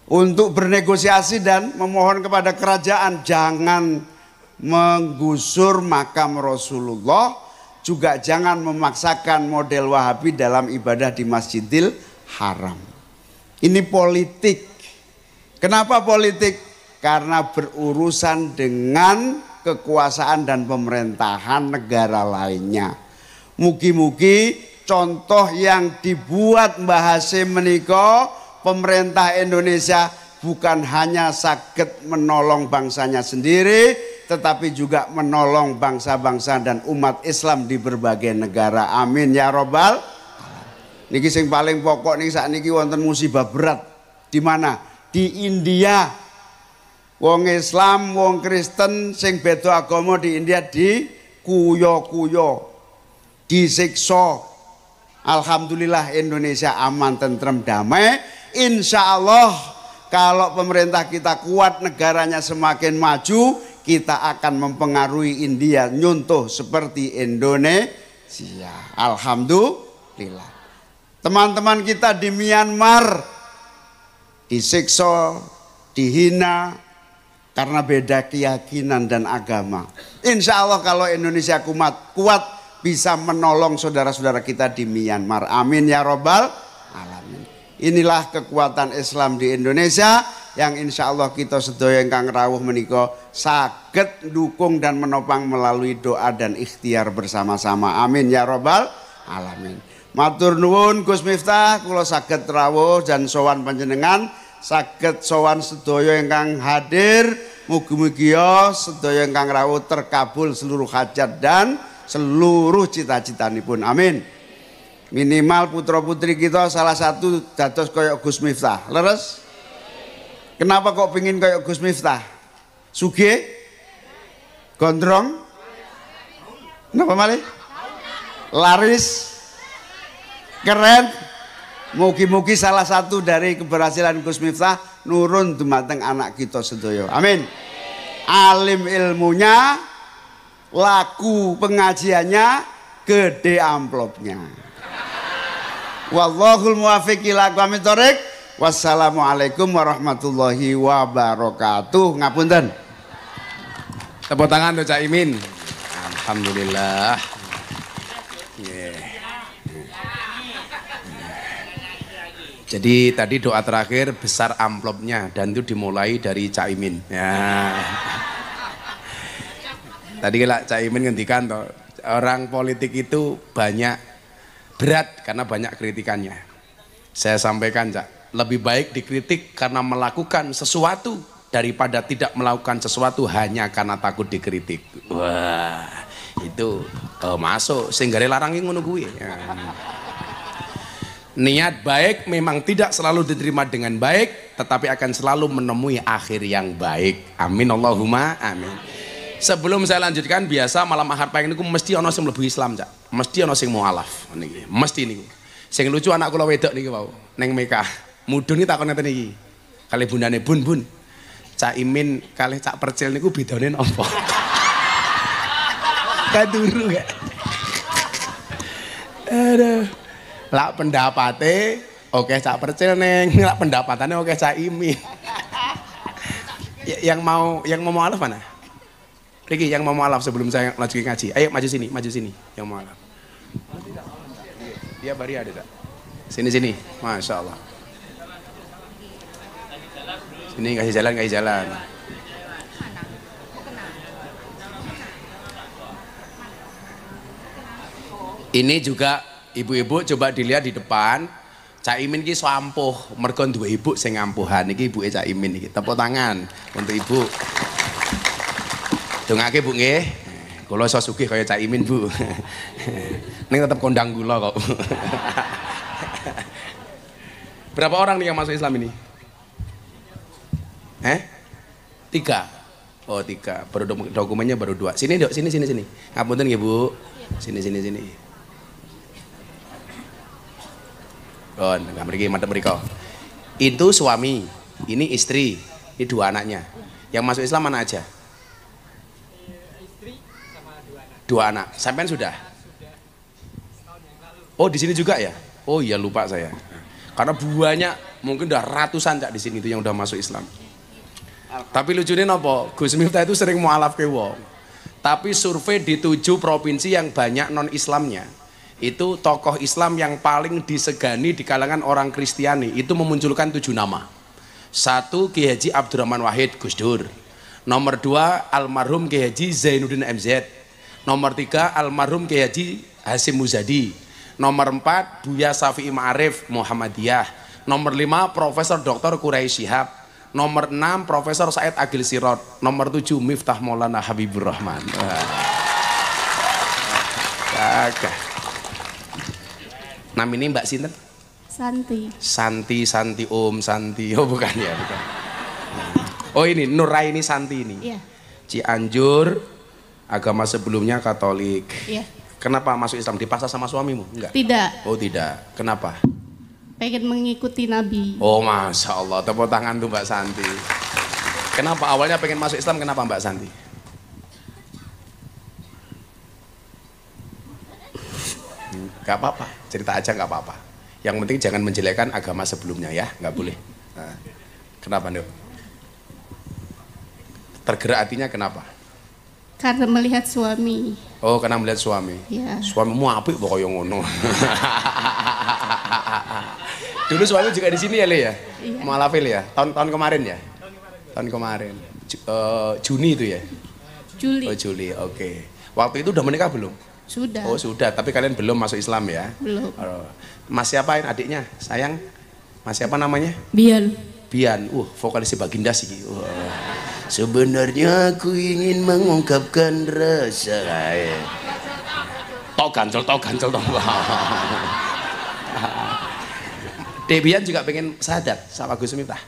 untuk bernegosiasi dan memohon kepada kerajaan jangan menggusur makam Rasulullah, juga jangan memaksakan model Wahabi dalam ibadah di Masjidil Haram. Ini politik. Kenapa politik? Karena berurusan dengan kekuasaan dan pemerintahan negara lainnya. Mugi-mugi contoh yang dibuat Mbah Hasyim menika, pemerintah Indonesia bukan hanya saged menolong bangsanya sendiri, tetapi juga menolong bangsa-bangsa dan umat Islam di berbagai negara. Amin ya robbal. Niki sing paling pokok nih saat niki wonten musibah berat. Di mana? Di India. Wong Islam, wong Kristen sing beda agama di India dikuyo-kuyo, disiksa. Alhamdulillah Indonesia aman, tentrem, damai. Insya Allah kalau pemerintah kita kuat, negaranya semakin maju, kita akan mempengaruhi India nyuntuh seperti Indonesia. Alhamdulillah. Teman-teman kita di Myanmar disiksa, dihina karena beda keyakinan dan agama. Insya Allah kalau Indonesia kuat bisa menolong saudara-saudara kita di Myanmar. Amin ya robbal alamin. Inilah kekuatan Islam di Indonesia yang insya Allah kita sedaya ingkang rawuh menika saged dukung dan menopang melalui doa dan ikhtiar bersama-sama. Amin ya robbal alamin. Matur nuwun Gus Miftah, kula saged rawuh dan sowan panjenengan, saged sowan sedaya ingkang hadir. Mugi-mugi sedaya ingkang rawuh terkabul seluruh hajat dan seluruh cita-citanipun. Amin. Minimal putra putri kita salah satu dados koyok Gus Miftah. Leres? Kenapa kok pengin koyok Gus Miftah? Sugih? Gondrong? Kenapa malih? Laris? Keren? Mugi-mugi salah satu dari keberhasilan Gus Miftah nurun dumateng anak kita sedaya. Amin. Alim ilmunya, laku pengajiannya, gede amplopnya. Wallahul muwaffiq ila aqwamit thoriq. Wassalamualaikum warahmatullahi wabarakatuh. Ngapunten. Tepuk tangan untuk Cak Imin. Alhamdulillah. Jadi tadi doa terakhir besar amplopnya dan itu dimulai dari Cak Imin. Ya. Tadi kalau Cak Imin ngendikan toh, orang politik itu banyak berat karena banyak kritikannya. Saya sampaikan Cak, lebih baik dikritik karena melakukan sesuatu daripada tidak melakukan sesuatu hanya karena takut dikritik. Wah, itu masuk sehingga larangin ngono kuwi. Ya. Niat baik memang tidak selalu diterima dengan baik, tetapi akan selalu menemui akhir yang baik. Amin Allahumma amin. Sebelum saya lanjutkan, biasa malam ahad pagi niku mesti ana sing mlebu Islam, Cak. Mesti ana sing mualaf niki. Mesti niku. Sing lucu anak kula wedok niki wau, ning Mekah. Mudun iki takon ngeten iki. Kali bundane, "Bun, Bun. Cak Imin kalih Cak Percil niku bedane napa? Kaduru gak? Aduh. Lak pendapate oke Cak Percil neng, lak pendapatannya oke Cak Imin. Yang mau mualaf mana? Riki yang mau mualaf sebelum saya lanjut ngaji. Ayo maju sini yang mualaf. Iya bari ada tak? Sini, masya Allah. Sini kasih jalan. Ini juga ibu-ibu coba dilihat di depan. Cak Imin ki sampuh, mergo duwe ibu sing ngampuhan. Iki ibuke Cak Imin iki. Tepuk tangan untuk ibu. Dongake Bu nggih. Kula iso sugih kaya Cak Imin, Bu. Ning tetep kondang kula kok. Berapa orang nih yang masuk Islam ini? 3. Oh 3. Baru dokumennya baru 2. Sini dok, sini. Ngapunten nggih Bu. Sini. Oh, nggak mriki mantep mriko. Itu suami, ini istri, ini 2 anaknya. Yang masuk Islam mana aja? Istri sama 2 anak. Sampean sudah? Oh di sini juga ya? Oh iya lupa saya. Karena banyak, mungkin udah ratusan Cak di sini itu yang udah masuk Islam. Tapi lucunya nopo, Gus Miftah itu sering mualaf ke wong. Tapi survei di 7 provinsi yang banyak non Islamnya, itu tokoh Islam yang paling disegani di kalangan orang Kristiani itu memunculkan 7 nama. 1 Kiai Haji Abdurrahman Wahid Gus Dur. Nomor 2 almarhum Kiai Haji Zainuddin MZ. Nomor 3 almarhum Kiai Haji Hasyim Muzadi. Nomor 4 Buya Syafi'i Ma'arif Muhammadiyah. Nomor 5 Profesor Dr. Quraisy Shihab. Nomor 6 Profesor Said Agil Sirot. Nomor 7 Miftah Maulana Habibur Rahman. Nama ini Mbak Sinten? Santi. Santi Om Santi. Oh bukan ya, bukan. Oh ini Nuraini Santi ini. Iya. Cianjur, agama sebelumnya Katolik. Iya. Kenapa masuk Islam? Dipaksa sama suamimu? Enggak? Tidak. Oh tidak. Kenapa? Pengen mengikuti Nabi. Oh masya Allah. Tepuk tangan tuh Mbak Santi. Kenapa awalnya pengen masuk Islam? Kenapa Mbak Santi? Gak apa-apa. Cerita aja gak apa-apa. Yang penting jangan menjelekkan agama sebelumnya ya. Gak boleh. Nah, kenapa Nduk? Tergerak hatinya kenapa? Karena melihat suami. Oh, karena melihat suami. Ya. Suamimu apik pokoknya ngono. Dulu suami juga di sini ya, Le ya? Iya. Mualafil ya? Tahun kemarin ya? Tahun kemarin. Juni itu ya? Juli. Oh, Juli. Oke. Waktu itu udah menikah belum? Sudah. Oh, sudah. Tapi kalian belum masuk Islam ya? Belum. Mas siapa adiknya? Sayang. Mas siapa namanya? Bian. Vokalis Baginda sih. Sebenarnya aku ingin mengungkapkan rasa. Tok gancel. Debian juga pengen sahadat sama Gus Miftah.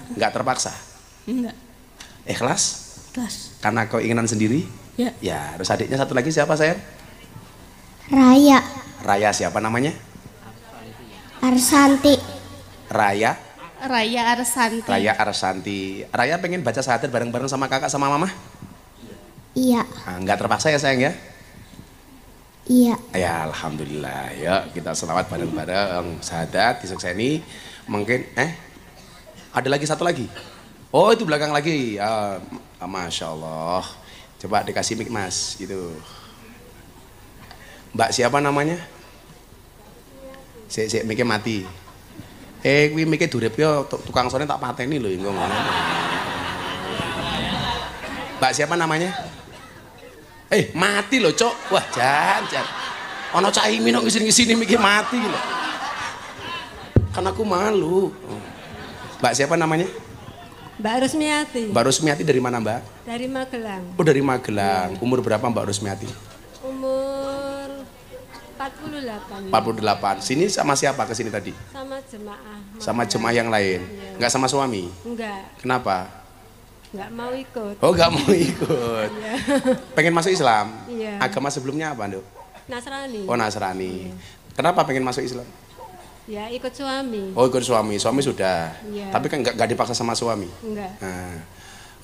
Enggak terpaksa. Enggak. Ikhlas? Ikhlas. Karena keinginan sendiri? Ya. Ya, terus adiknya satu lagi siapa sayang? Raya siapa namanya? Arsanti. Raya Arsanti. Raya pengen baca syahadat bareng-bareng sama kakak sama mama? Iya. Enggak terpaksa ya sayang ya? Iya. Ya alhamdulillah. Ya kita selawat bareng-bareng syahadat disukseni. Mungkin ada lagi satu lagi. Oh itu belakang lagi. Ya, masya Allah. Coba dikasih mic mas gitu. Mbak siapa namanya? Sik mikir mati. Kuwi mikir durep yo tukang sone tak pateni lho engko ngono. Mbak siapa namanya? Mati lho, Cok. Wah, jan. Ono Cak Imin kok ngisini mikir mati lho. Kan aku malu. Mbak siapa namanya? Mbak Rusmiati. Mbak Rusmiati dari mana, Mbak? Dari Magelang. Oh, dari Magelang. Umur berapa Mbak Rusmiati? Umur 48. 48. Sini sama siapa ke sini tadi? Sama jemaah. Sama jemaah yang lain. Iya. Enggak sama suami? Enggak. Kenapa? Enggak mau ikut. Oh, enggak mau ikut. Iya. Pengen masuk Islam? Iya. Agama sebelumnya apa, Nduk? Nasrani. Oh, Nasrani. Kenapa pengen masuk Islam? Ya ikut suami. Oh ikut suami, suami sudah. Iya. Tapi kan nggak dipaksa sama suami. Enggak. Nah,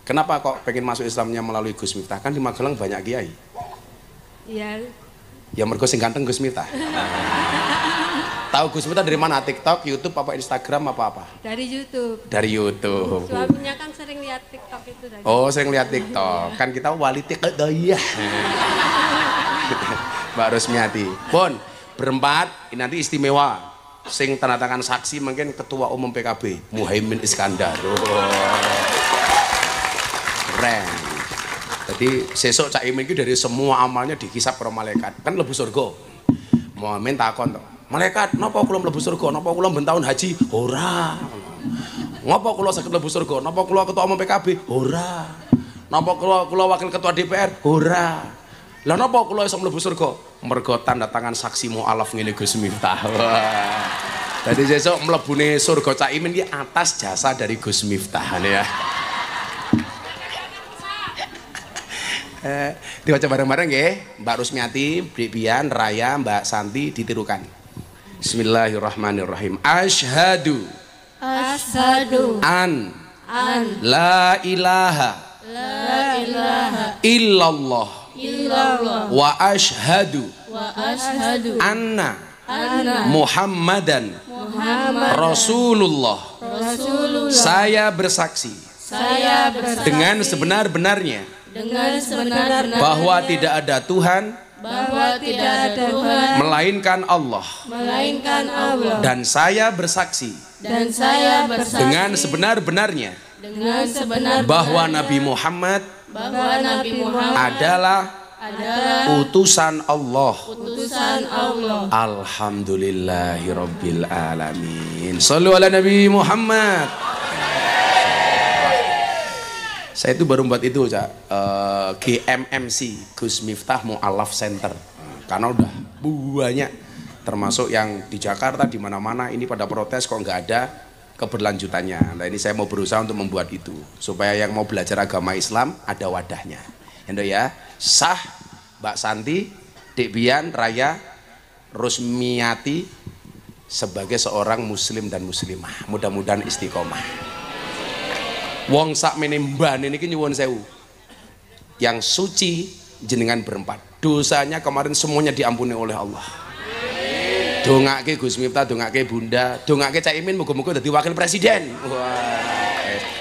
kenapa kok pengen masuk Islamnya melalui Gus Miftah? Kan di Magelang banyak kiai. Ya Ya mergo sing ganteng Gus Miftah. Tahu Gus Miftah dari mana? TikTok, YouTube, apa Instagram, apa? dari YouTube. Dari YouTube. Suaminya kan sering lihat TikTok itu dari. Oh sering lihat TikTok. Kan kita wali TikTok ya. Mbak Rosmiati. Pun berempat, ini nanti istimewa. Sing tanda tangan saksi mungkin Ketua Umum PKB Muhaimin Iskandar. Oh. Keren. Jadi sesok Cak Imin itu dari semua amalnya dihisap para malaikat. Kan lebu surga. Muhaimin takon toh. Malaikat, napa kula mlebu surga? Napa kula ben taun haji? Ora. Ngapa kula saged mlebu surga? Napa kula Ketua Umum PKB? Ora. Napa kula wakil Ketua DPR? Ora. Lah napa kula iso mlebu surga? Mergo tanda tangan saksi mu'alaf ngene Gus Miftah. Wah. Jadi sesuk mlebune surga Cak Imin iki atas jasa dari Gus Miftah ya. Diwaca bareng-bareng nggih, Mbak Rusmiati, Brik Bian, Raya, Mbak Santi ditirukan. Bismillahirrahmanirrahim. Asyhadu an la ilaha illallah wa asyhadu anna Muhammadan Rasulullah. Saya bersaksi dengan sebenar-benarnya bahwa tidak ada Tuhan melainkan Allah. Dan saya bersaksi dengan sebenar-benarnya bahwa Nabi Muhammad adalah utusan Allah. Alhamdulillahirabbil alamin. Shallu ala Nabi Muhammad. Saya itu baru buat itu, Cak. GMMC, Gus Miftah Mu'alaf Center. Karena udah banyak, termasuk yang di Jakarta, di mana-mana ini pada protes kok nggak ada keberlanjutannya. Nah ini saya mau berusaha untuk membuat itu, supaya yang mau belajar agama Islam ada wadahnya. Endo ya, sah Mbak Santi, Dek Bian, Raya, Rusmiati sebagai seorang muslim dan muslimah. Mudah-mudahan istiqomah. Wong sak menembane niki nyuwun sewu. Yang suci jenengan berempat. Dosanya kemarin semuanya diampuni oleh Allah. Dongake Gus Miftah, dongake Bunda, dongake Cak Imin muga-muga dadi wakil presiden. Wah.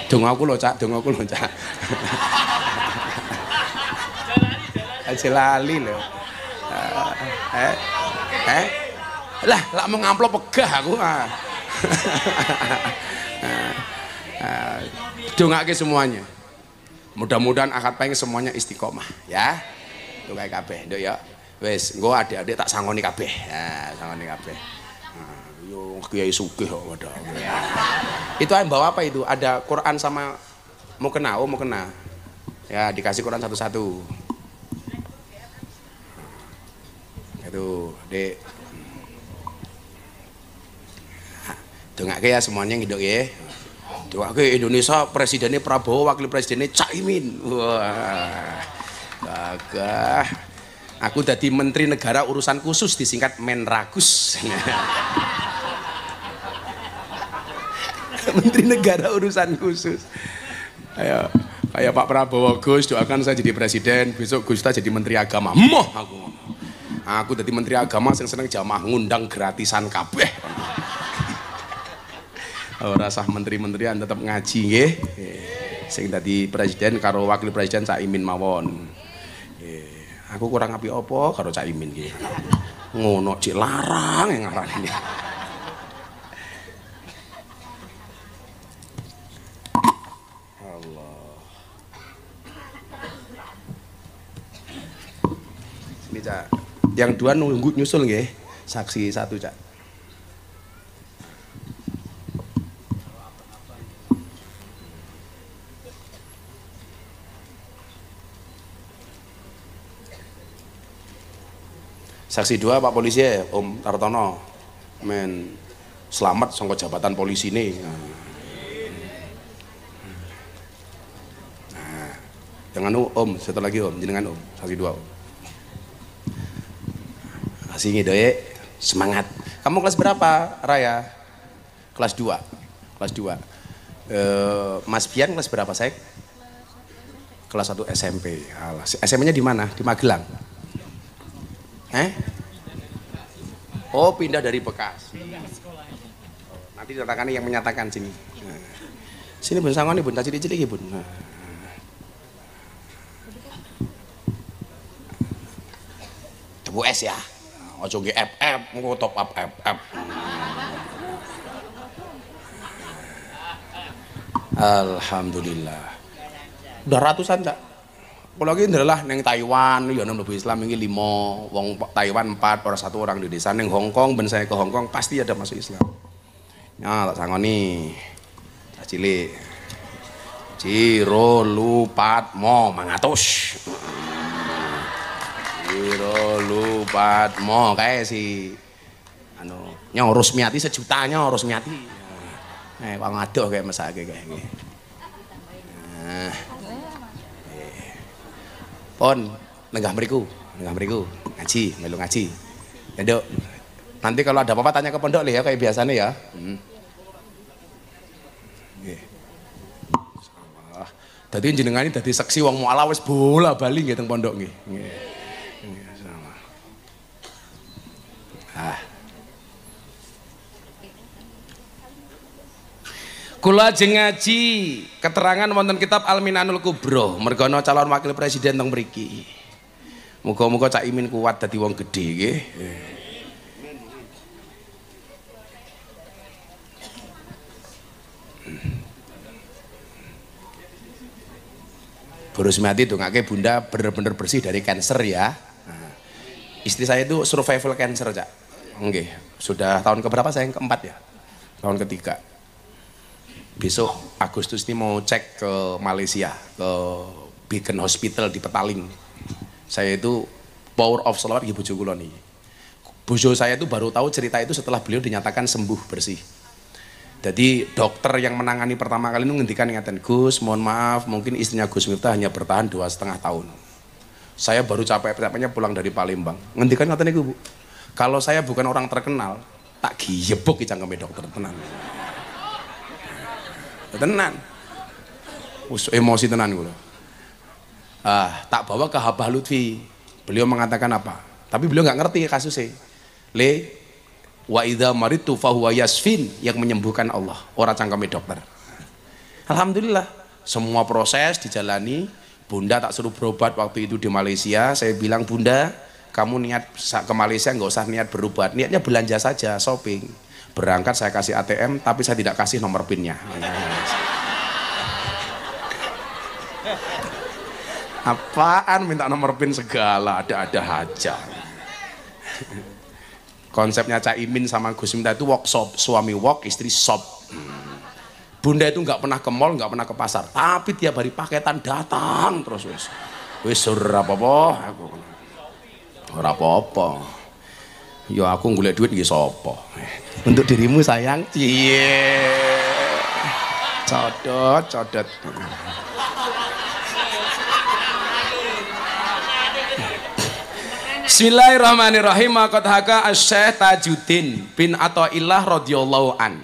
Dongaku lho Cak, dongaku lho Cak. Aja lali lho. Lah, lak mau ngamplop pegah aku. Dongake semuanya. Mudah-mudahan akad peng semuanya istiqomah ya. Dongake kabeh, nduk ya. Wis, engko adik-adik tak sangoni kabeh. Ya, sangoni kabeh. Yo kiai sugih kok waduh. Itu bawa apa itu? Ada Quran sama mukena. Oh, mukena. Ya, dikasih Quran satu-satu. Itu, Dek. Dongake ya semuanya ngiduk ya. Dongake Indonesia presidennya Prabowo, wakil presidennya Cak Imin. Wah. Gagah. Aku jadi menteri negara urusan khusus disingkat Menragus. Menteri negara urusan khusus. Ayo, kayak Pak Prabowo, Gus doakan saya jadi presiden, besok Gus jadi menteri agama. Moh aku jadi menteri agama yang seneng jamaah ngundang gratisan kabeh. Ora sah menteri-menterian tetap ngaji nggih. Sing dadi presiden karo wakil presiden Cak Imin mawon. Aku kurang api apa karo Cak Imin nggih. Ngono cik larang yang ngarani. Allah. Sini Cak. Yang dua nunggu nyusul nggih. Saksi satu Cak. Saksi dua Pak Polisi ya, Om Tartono. Men selamat sangka jabatan polisi ini. Nah, jangan Om, satu lagi Om, jenengan Om, saksi dua Om. Kasih ngidoye semangat. Kamu kelas berapa, Raya? Kelas 2. Kelas 2. Mas Bian kelas berapa, Sek? Kelas 1 SMP. SMP-nya di mana? Di Magelang. Oh, pindah dari Bekasi. Nanti dinyatakan yang menyatakan sini. Sini Bun sangoni Bun, cilik-cilik Bun. Tebu es ya. Ojo nge FF, engko top up FF. Alhamdulillah. Udah ratusan, Cak. Kalau lagi adalah neng Taiwan, ya neng lebih Islam ini 5, wong Taiwan 4, orang 1 orang di desa. Neng Hong Kong, ben saya ke Hong Kong pasti ada masuk Islam. Ya, tak sangoni. Tak cilik. Ciro lupat mo mangatus. Ciro lupat mo kayak si Nyong Rusmiati sejutanya Rusmiati. Wong adoh kayak mesake kayak gini. Pon nenggah mriku ngaji, melu ngaji. Ya, Dok. Nanti kalau ada apa-apa tanya ke pondok ya kayak biasanya ya. Nggih. Dadi jenengan iki dadi seksi wong muala wis bola-bali nggih teng pondok nggih. Nggih. Kula ajeng ngaji keterangan wonten kitab Al-Minanul Kubro, merga ana calon wakil presiden teng mriki. Muga-muga Cak Imin kuat dadi wong gedhe nggih. Bu Rusmiati dongake Bunda bener-bener bersih dari kanker ya. Istri saya itu survival cancer, Cak. Nggih, sudah tahun keberapa saya? Keempat ya. Tahun ketiga. Besok Agustus ini mau cek ke Malaysia, ke Beacon Hospital di Petaling. Saya itu power of selawat ibu bojo kula niki. Bojo saya itu baru tahu cerita itu setelah beliau dinyatakan sembuh bersih. Jadi dokter yang menangani pertama kali itu ngendikan ingatan, Gus, mohon maaf, mungkin istrinya Gus Miftah hanya bertahan 2,5 tahun. Saya baru capek-capeknya pulang dari Palembang. Ngendikan ngaten niku, Bu. Kalau saya bukan orang terkenal, tak giyebok iki cangkeme dokter tenan. Tenan. Emosi tenan kula. Tak bawa ke Habah Lutfi. Beliau mengatakan apa? Tapi beliau nggak ngerti kasusnya. Wa idza maritu fahuwa yasfin, yang menyembuhkan Allah, ora cangkeme dokter. Alhamdulillah, semua proses dijalani. Bunda tak suruh berobat waktu itu di Malaysia. Saya bilang, Bunda, kamu niat ke Malaysia nggak usah niat berobat, niatnya belanja saja, shopping. Berangkat saya kasih ATM, tapi saya tidak kasih nomor PIN-nya. Apaan minta nomor PIN segala, ada-ada aja. Konsepnya Cak Imin sama Gus Miftah itu workshop, suami work, istri shop. Bunda itu nggak pernah ke mall, nggak pernah ke pasar, tapi tiap hari paketan datang terus wis ora apa-apa, aku ora apa-apa. Ya aku golek duit nggih sapa? Untuk dirimu sayang. Cie. Codot. Bismillahirrahmanirrahim. Qad haka Asy-Syaikh Tajuddin bin Athaillah radhiyallahu an.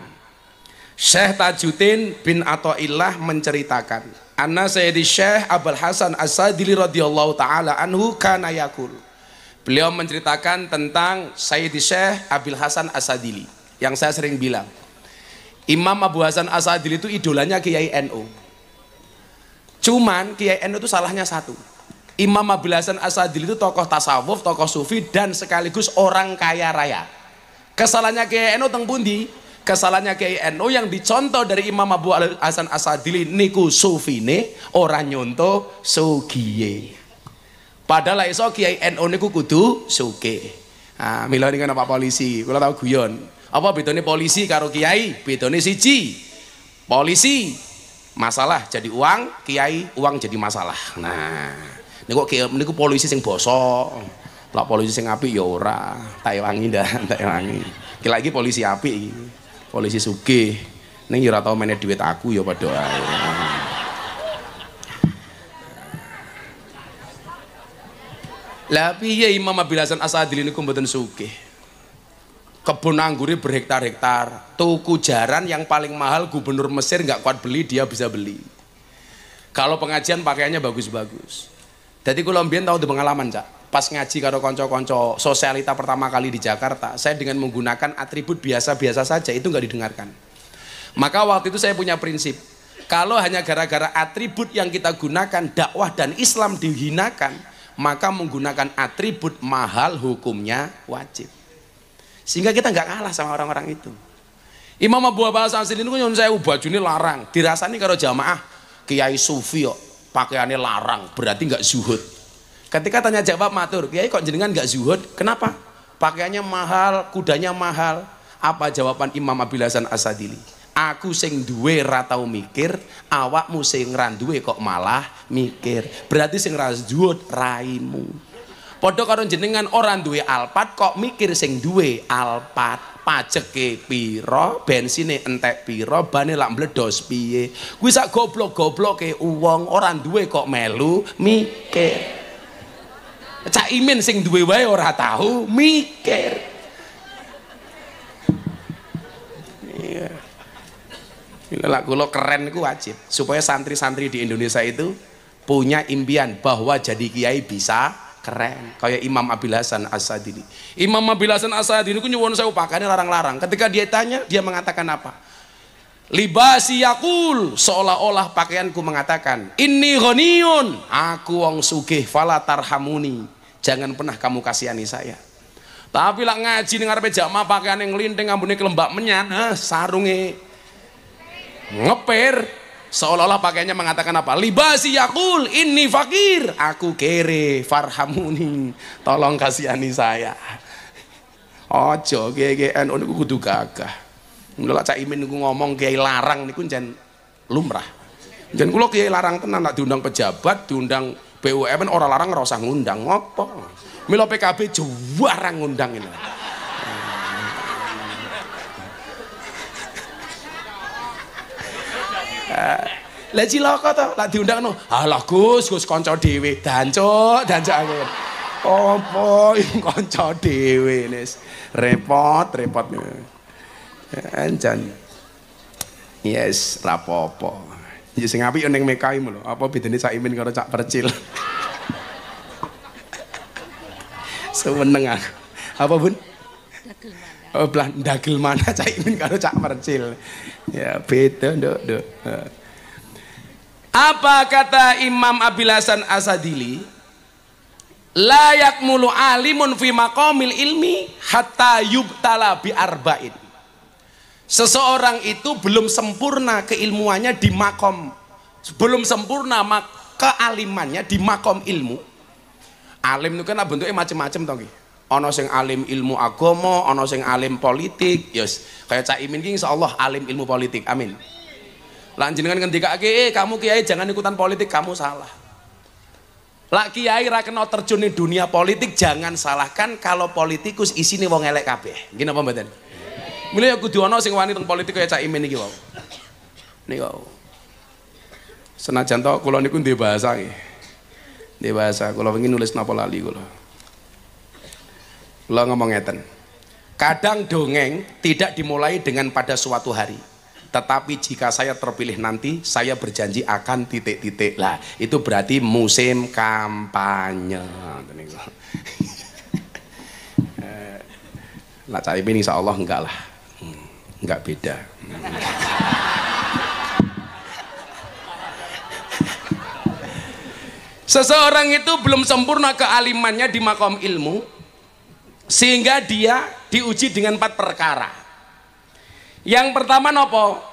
Syekh Tajuddin bin Athaillah menceritakan, anna Sayyidi Syekh Abul Hasan As-Sadili radhiyallahu taala anhu kana yaqul. Beliau menceritakan tentang Sayyidi Syekh Abul Hasan As-Sadili yang saya sering bilang. Imam Abu Hasan As-Sadili itu idolanya Kiai NU. Cuman Kiai NU itu salahnya satu. Imam Abu Hasan As-Sadili itu tokoh tasawuf, tokoh sufi, dan sekaligus orang kaya raya. Kesalahannya Kiai NU teng pundi? Kesalahannya Kiai NU yang dicontoh dari Imam Abu Hasan As-Sadili niku sufine, orang nyontoh sugiye. Padahal iso Kiai NU niku kudu sugih. Mila dengan Pak Polisi, kula tau guyon. Apa bedane polisi karo kiai? Bedane siji. Polisi masalah jadi uang, kiai uang jadi masalah. Nah, niku polisi sing bosok. Lak polisi sing apik ya ora, tak ewangi ndak, tak ewangi. Iki lagi polisi apik iki. Polisi sugih. Ning ya ora tau meneh dhuwit aku ya padha ae. Lah piye Imam Abu Hasan As-Sadili niku mboten sugih? kebun anggurnya berhektar-hektar, tuku jaran yang paling mahal gubernur Mesir nggak kuat beli, dia bisa beli. Kalau pengajian pakaiannya bagus-bagus. Jadi kalau mbien tahu di pengalaman Cak, pas ngaji karo konco-konco sosialita pertama kali di Jakarta, saya dengan menggunakan atribut biasa-biasa saja itu nggak didengarkan. Maka waktu itu saya punya prinsip, kalau hanya gara-gara atribut yang kita gunakan dakwah dan Islam dihinakan, maka menggunakan atribut mahal hukumnya wajib. Sehingga kita nggak kalah sama orang-orang itu. Imam Abu Bakar As-Siddiq itu nyuwun sewu bajune larang, dirasani karo jamaah kiai sufi kok pakaiannya larang, berarti nggak zuhud. Ketika tanya jawab matur, kiai kok jenengan nggak zuhud? Kenapa? Pakaiannya mahal, kudanya mahal. Apa jawaban Imam Abil Hasan As-Sadili? Aku sing duwe ra tau mikir, awakmu sing ra duwe kok malah mikir. Berarti sing ra zuhud raimu. Padha karo jenengan orang duwe Alphard kok mikir sing duwe Alphard, pajeke pira, bensine entek pira, bane lak mbledos piye. Kuwi sak goblok-gobloke wong orang duwe kok melu mikir. Cak Imin sing duwe wae ora tahu mikir. Iya. Lha kula keren iku wajib supaya santri-santri di Indonesia itu punya impian bahwa jadi kiai bisa keren kayak Imam Abil Hasan As-Sadili. Imam Abil Hasan As-Sadili ku nyuwun sewu pakaiane larang-larang. Ketika dia tanya, dia mengatakan apa? Libasi yakul, seolah-olah pakaianku mengatakan, inni ghaniyun, aku wong sugih, fala tarhamuni, jangan pernah kamu kasihani saya. Tapi lak ngaji ning ngarepe jamaah pakaiane nglinting ambune kelembak menyan, sarunge ngepir. Seolah-olah pakaiannya mengatakan apa? Libasi yakul inni fakir, aku kere, farhamuni, tolong kasihani saya. Ojo GGN niku kudu gagah. Mulai Cak Imin niku ngomong kiai larang niku jan lumrah. Jan kula kiai larang tenan, nak diundang pejabat, diundang BUMN orang larang ora usah ngundang ngopo. Mila PKB juwarang ngundang ini. Lah cilaka to, lak diundang no. Halah Gus kanca dhewe, dancuk aku. Apa kanca dhewe wis repot. Anjan. Yes, rapopo. Ya sing apik yo ning Mekah lho. Apa bedane Cak Imin karo Cak Percil? Seweneng aku. Apa Bun? Oh, belah ndagel mana Cak Imin karo Cak Percil. Ya beda nduk. Apa kata Imam Abil Hasan As-Sadili? Layak mulu alimun fi maqamil ilmi hatta yubtala bi arba'in. Seseorang itu belum sempurna keilmuannya di makom, belum sempurna kealimannya di makom ilmu. Alim itu kan bentuknya macam-macam toh nggih. Ana sing alim ilmu agama, ana sing alim politik, yes. Kayak Cak Imin ki insyaallah alim ilmu politik. Amin. Lah jenengan ngendikake, kamu kiai jangan ikutan politik, kamu salah. Lah kiai ra kena terjun di dunia politik, jangan salahkan kalau politikus isine wong elek kabeh. Nggih napa mboten? Mulai ya kudu ana sing wani teng politik kaya Cak Imin iki wae. Niku. Senajan to kula niku ndek bahasa nggih. Ndek bahasa kula wingi nulis napa lali kula. Kula ngomong ngeten. Kadang dongeng tidak dimulai dengan pada suatu hari. Tetapi jika saya terpilih nanti, saya berjanji akan titik-titik. Lah, itu berarti musim kampanye. Lah Cak Imin insya Allah enggak lah. Enggak beda. Seseorang itu belum sempurna kealimannya di makom ilmu, sehingga dia diuji dengan 4 perkara. Yang pertama nopo?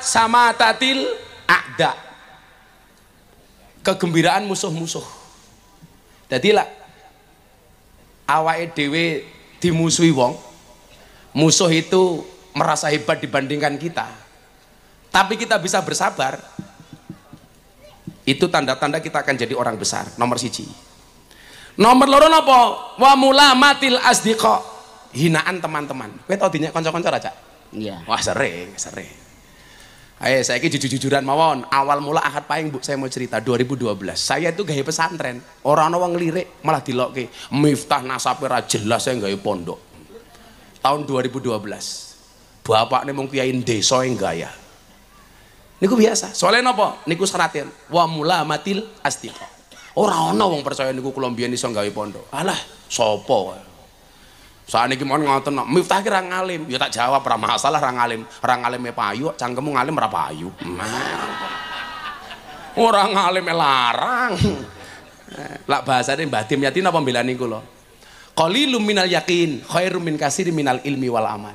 Samatatil a'da. Kegembiraan musuh-musuh. Jadi lah awake dhewe dimusuhi wong, musuh itu merasa hebat dibandingkan kita, tapi kita bisa bersabar, itu tanda-tanda kita akan jadi orang besar. Nomor 1. Nomor 2 nopo? Wa mulamatil asdiqa, hinaan teman-teman. Kowe tau dinyak kanca-kanca ra, Cak? Iya. Wah sering. Ayo saiki jujur-jujuran mawon. Awal mula Ahad Pahing Bu, saya mau cerita 2012. Saya itu gawe pesantren, ora ana wong ngelirik, malah dilokke. Miftah nasabe ra jelas saya gawe pondok. tahun 2012. Bapak nih mau kiai desa yang gaya. Niku biasa. Soalnya napa? Niku seratin. Wa mulamatil astiqa. Ora ana wong percaya niku kula mbiyen iso gawe pondok. Alah, sapa wae. Saiki mon ngoten Miftah ki ra ngalim, ya tak jawab ora masalah ra ngalim. Ra ngalime payu, cangkemmu ngalim ora payu. Ora ngalime larang. Lak bahasane Mbah Dim Yatin apa mbelani kula? Qalilum minal yakin, khairum min katsiri minal ilmi wal amal.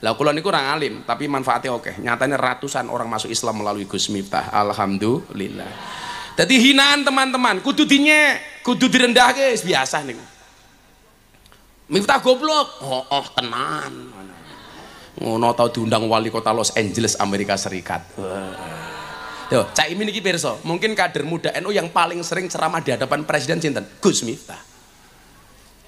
Lah kula niku ora ngalim, tapi manfaatnya oke. Nyatanya ratusan orang masuk Islam melalui Gus Miftah. Alhamdulillah. Jadi hinaan teman-teman, kudu dinyek, kudu direndahke, biasa niku. Miftah goblok, oh tenan. Ngono tau diundang wali kota Los Angeles Amerika Serikat. Yo, Cak Imin iki pirsa, mungkin kader muda NU yang paling sering ceramah di hadapan presiden sinten? Gus Miftah.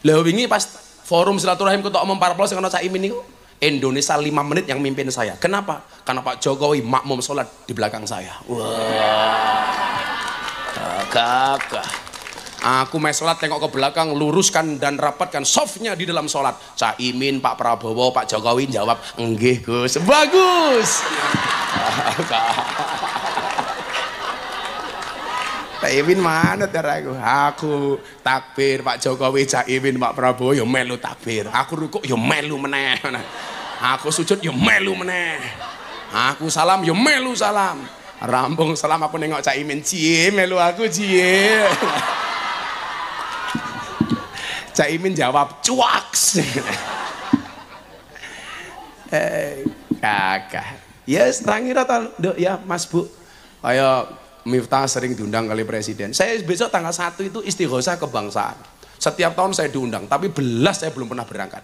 Lah wingi pas forum silaturahim ketua umum parpol sing ana Cak Imin niku, Indonesia 5 menit yang mimpin saya. Kenapa? Karena Pak Jokowi makmum sholat di belakang saya. Wah. Gagah. Aku mes sholat tengok ke belakang, luruskan dan rapatkan softnya di dalam sholat. Cak Imin, Pak Prabowo, Pak Jokowi jawab, enggih Gus, bagus. Cak Imin mana teraku? Aku takbir Pak Jokowi, Cak Imin, Pak Prabowo, yo melu takbir. Aku rukuk, yo melu meneh. Aku sujud, yo melu meneh. Aku salam, yo melu salam. Rampung salam aku nengok Cak Imin, cie melu aku cie. Cak Imin jawab cuaks. Kakak. Ya serangira dok ya Mas Bu. Ayo Miftah sering diundang kali presiden. Saya besok tanggal 1 itu istighosah kebangsaan. Setiap tahun saya diundang, tapi belas saya belum pernah berangkat.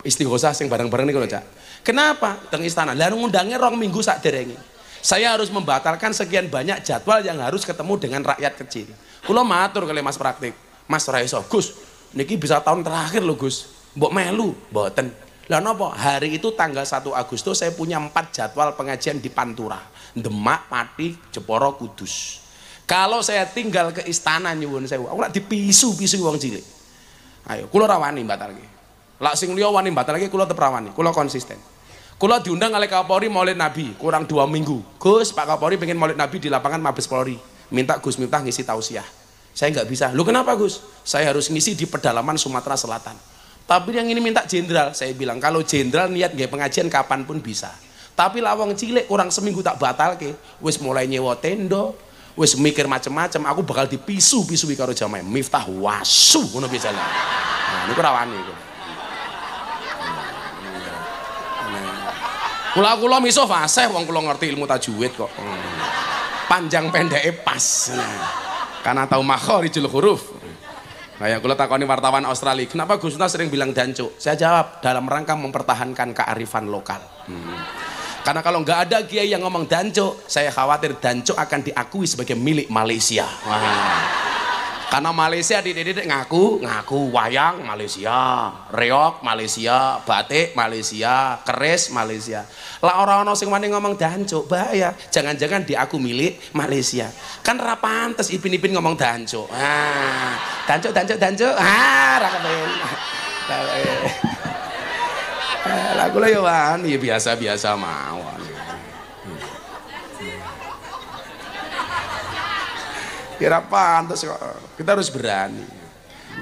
Istighosah sing bareng-bareng nih kalau Cak. Kenapa? Teng istana. Lalu ngundangnya 2 minggu sak derengi. Saya harus membatalkan sekian banyak jadwal yang harus ketemu dengan rakyat kecil. Kulo matur kali Mas Praktik, Mas Raiso, Gus, niki bisa tahun terakhir loh Gus, mbok melu, mboten. Lah napa? Hari itu tanggal 1 Agustus saya punya 4 jadwal pengajian di Pantura, Demak, Pati, Jeporo, Kudus. Kalau saya tinggal ke istana nyuwun sewu, aku nak dipisu-pisu wong cilik. Ayo, kulo rawani batalke. Lak sing liya wani batalke kulo tetep rawani, kulo konsisten. Kulo diundang oleh Kapolri Maulid Nabi kurang 2 minggu. Gus, Pak Kapolri pengen Maulid Nabi di lapangan Mabes Polri. Minta Gus Miftah ngisi tausiah. Saya nggak bisa. Lu kenapa Gus? Saya harus ngisi di pedalaman Sumatera Selatan. Tapi yang ini minta jenderal. Saya bilang kalau jenderal niat nggak pengajian kapanpun bisa. Tapi lawang cilik kurang seminggu tak batal ke. Wis mulai nyewa tenda. Wis mikir macem-macem. Aku bakal dipisu-pisui karo jamaah. Miftah wasu. Ngono bisa lah. Nah, ini kurawani. Kula miso fasih wong kula ngerti ilmu tajwid kok. Panjang pendeknya pas. Karena tahu makharijul huruf. Kayak kula takoni wartawan Australia, kenapa Gus Miftah sering bilang danco? Saya jawab dalam rangka mempertahankan kearifan lokal. Karena kalau nggak ada kiai yang ngomong danco, saya khawatir danco akan diakui sebagai milik Malaysia. Wah. Karena Malaysia dididik ngaku wayang Malaysia, reok Malaysia, batik Malaysia, keris Malaysia. Lah orang-orang sing wani ngomong danco bahaya, jangan-jangan diaku milik Malaysia. Kan ra pantes ipin-ipin ngomong danco. Danco. Ra kepen. Lah kula yo wani biasa-biasa mawon. Kira pantas kok. Kita harus berani.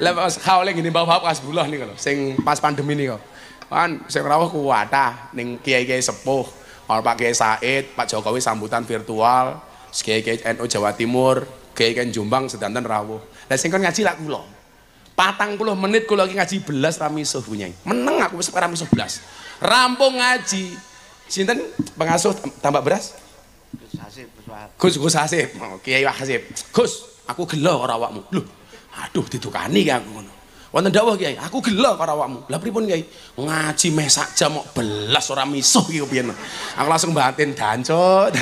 Lah kaole ngene bapak kasbullah nih kalau sing pas pandemi nih kok. Kan sing rawuh kuwatah ning kiai-kiai sepuh. Kalau Pak Kiai Said, Pak Jokowi sambutan virtual, kiai-kiai NU Jawa Timur, kiai-kiai Jombang sedanten rawuh. Lah sing kon ngaji lak kula. 40 menit kula iki ngaji belas ra misuh bunyai. Meneng aku wis ora misuh belas. Rampung ngaji. Sinten pengasuh tambak beras? Gus Hasib, Kiai Hasib. Gus, aku gelo karo awakmu. Lho, aduh ditukani ki aku ngono. Wonten dawuh Kiai, aku gelo karo awakmu. Lah pripun Kiai? Ngaji meh sak jam kok belas ora misuh ki kepiyen. Aku langsung batin danco.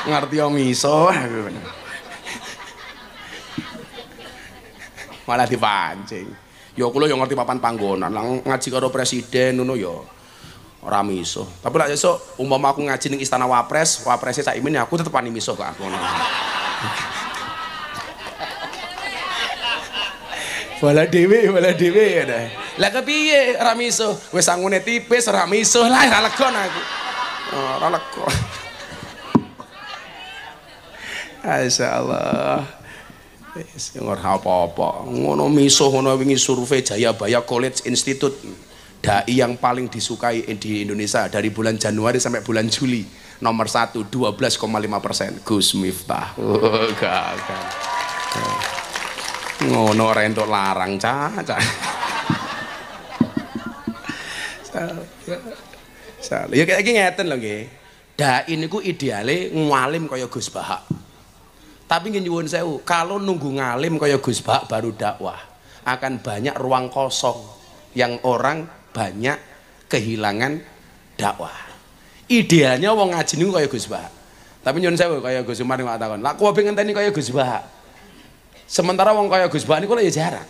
Ngerti yo misuh aku. Malah dipancing. Ya kula yo ngerti papan panggonan, lah ngaji karo presiden ngono yo. Ora misuh. Tapi lek sesuk umpama aku ngaji ning Istana Wapres, Wapresnya Cak Imin ya aku tetep wani misuh kok aku. Wala dhewe ya. Lah kepiye ora misuh? Wis sangune tipis ora misuh lah ora lega aku. Ora lega. Masyaallah. Wis ora apa-apa. Ngono misuh ngono wingi survei Jayabaya College Institute. Dai yang paling disukai di Indonesia dari bulan Januari sampai bulan Juli nomor 1 12,5%. Gus Miftah. Gak. Ngono ora entuk larang caca. Ya kayak ngeten lho nggih. Dai niku ideale ngalim kaya Gus Bahak. Tapi nggih nyuwun sewu, kalau nunggu ngalim kaya Gus Bahak baru dakwah, akan banyak ruang kosong yang orang banyak kehilangan dakwah. Idealnya wong ngaji niku kaya Gus Bahak. Tapi nyuwun sewu kaya Gus Umar niku takon, "Lah kowe pengen ngenteni kaya Gus Bahak." Sementara wong kaya Gus Bahak niku lho ya jarang.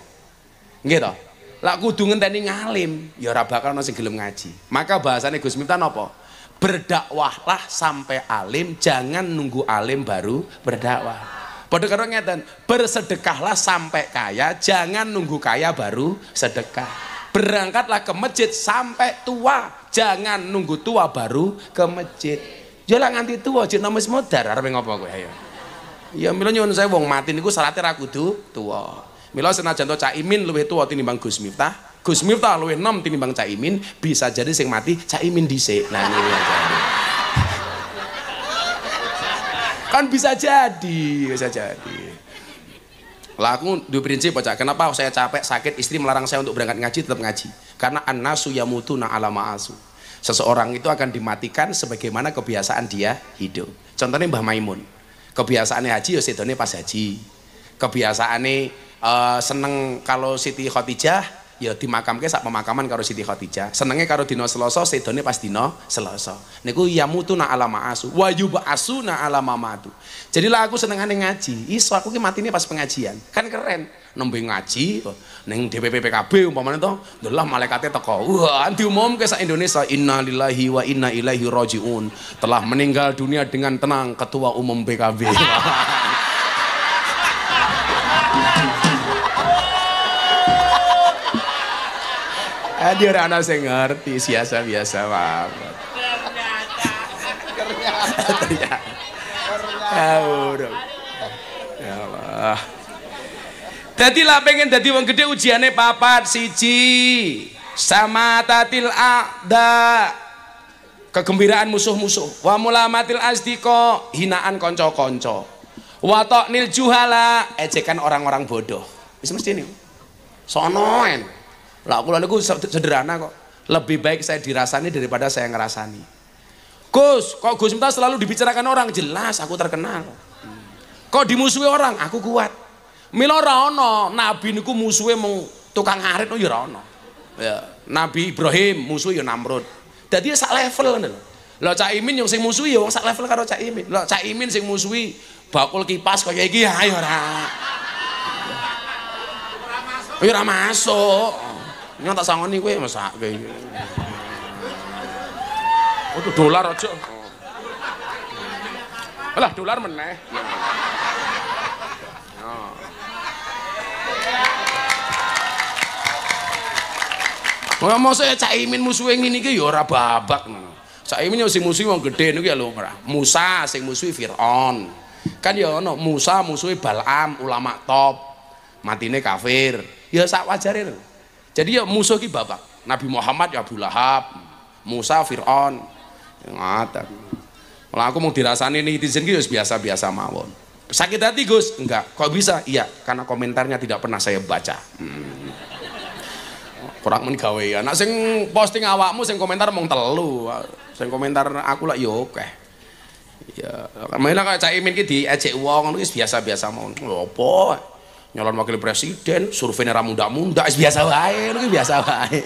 Nggih to? Lah kudu ngenteni ngalim, ya ora bakal ono sing gelem ngaji. Maka bahasane Gus Miftah napa? Berdakwahlah sampai alim, jangan nunggu alim baru berdakwah. Padha karo ngeten, bersedekahlah sampai kaya, jangan nunggu kaya baru sedekah. Berangkatlah ke masjid sampai tua, jangan nunggu tua baru ke masjid. Ya lah nganti tua jeneng wis modar arep ngopo kowe ayo. Ya mila nyuwun saya wong mati niku syaratnya ra kudu tua. Mila senajan to Cak Imin luwih tua tinimbang Gus Miftah, Gus Miftah luwih enom tinimbang Cak Imin, bisa jadi sing mati Cak Imin dhisik. Nah niku aja. Kan bisa jadi. Lah aku duwe prinsip Cak, kenapa saya capek sakit istri melarang saya untuk berangkat ngaji tetap ngaji. Karena annasu yamutuna ala ma'asu. Seseorang itu akan dimatikan sebagaimana kebiasaan dia hidup. Contohnya Mbah Maimun. Kebiasaannya haji ya sedone pas haji. Kebiasaannya seneng kalau Siti Khadijah ya dimakamke sak pemakaman karo Siti Khadijah. Senenge karo dina Selasa, sedone pas dina Selasa. Niku yamutuna ala ma'asu wa yub'asuna ala mamatu. Jadi lah aku senengane ngaji. Iso aku ki matine pas pengajian. Kan keren. Nembe ngaji ning DPP PKB umpamane to, ndelah malaikate teko. Wah, diumumke sak Indonesia, innalillahi wa inna ilaihi rajiun. Telah meninggal dunia dengan tenang Ketua Umum PKB. Dia orang anak saya ngerti, biasa banget. Ternyata. Ya Allah. Dadi lah pengen dadi wong gede ujiane papat siji. Sama tatil a'da. Kegembiraan musuh-musuh. Wa mulamatil asdiqo, hinaan konco-konco. Wa ta'nil juhala, ejekan orang-orang bodoh. Wis mesti niku. Sonoen. Lah aku niku sederhana kok. Lebih baik saya dirasani daripada saya ngerasani. Gus, kok Gus Miftah selalu dibicarakan orang? Jelas aku terkenal. Kok dimusuhi orang? Aku kuat. Mila ora ana nabi niku musuhe mung tukang ngarit ya ora ana. Ya, Nabi Ibrahim musuhe ya Namrud. Dadi sak level ngono lho. Lah Cak Imin yang sing musuhi ya wong sak level karo Cak Imin. Lah Cak Imin sing musuhi bakul kipas kaya iki ayo ora. Ya ora masuk. Nyong tak sangoni kowe mesake iki. Oh, dolar aja. Alah dolar meneh. Wah, mosok Cak Imin musuhe ngene iki ya ora babak ngono. Cak Imin yo sing musuhi wong gedhe niku ya lho ora. Musa sing musuhi Firaun. Kan ya ono Musa musuhi Balaam, ulama top. Matine kafir. Ya sak wajare lho. Jadi ya musuh ki babak. Nabi Muhammad ya Abu Lahab, Musa Firaun. Ngaten. Malah aku mau dirasani netizen ki biasa-biasa mawon. Sakit hati Gus? Enggak. Kok bisa? Iya, karena komentarnya tidak pernah saya baca. Kurang menggawe. Nak sing posting awakmu sing komentar mung telu. Sing komentar aku lak yo akeh. Ya, malah kayak Cak Imin ki diejek wong wis biasa-biasa mawon. Lho apa? Nyalon wakil presiden, surveinya ra munda-munda, wis biasa wae, niku biasa wae.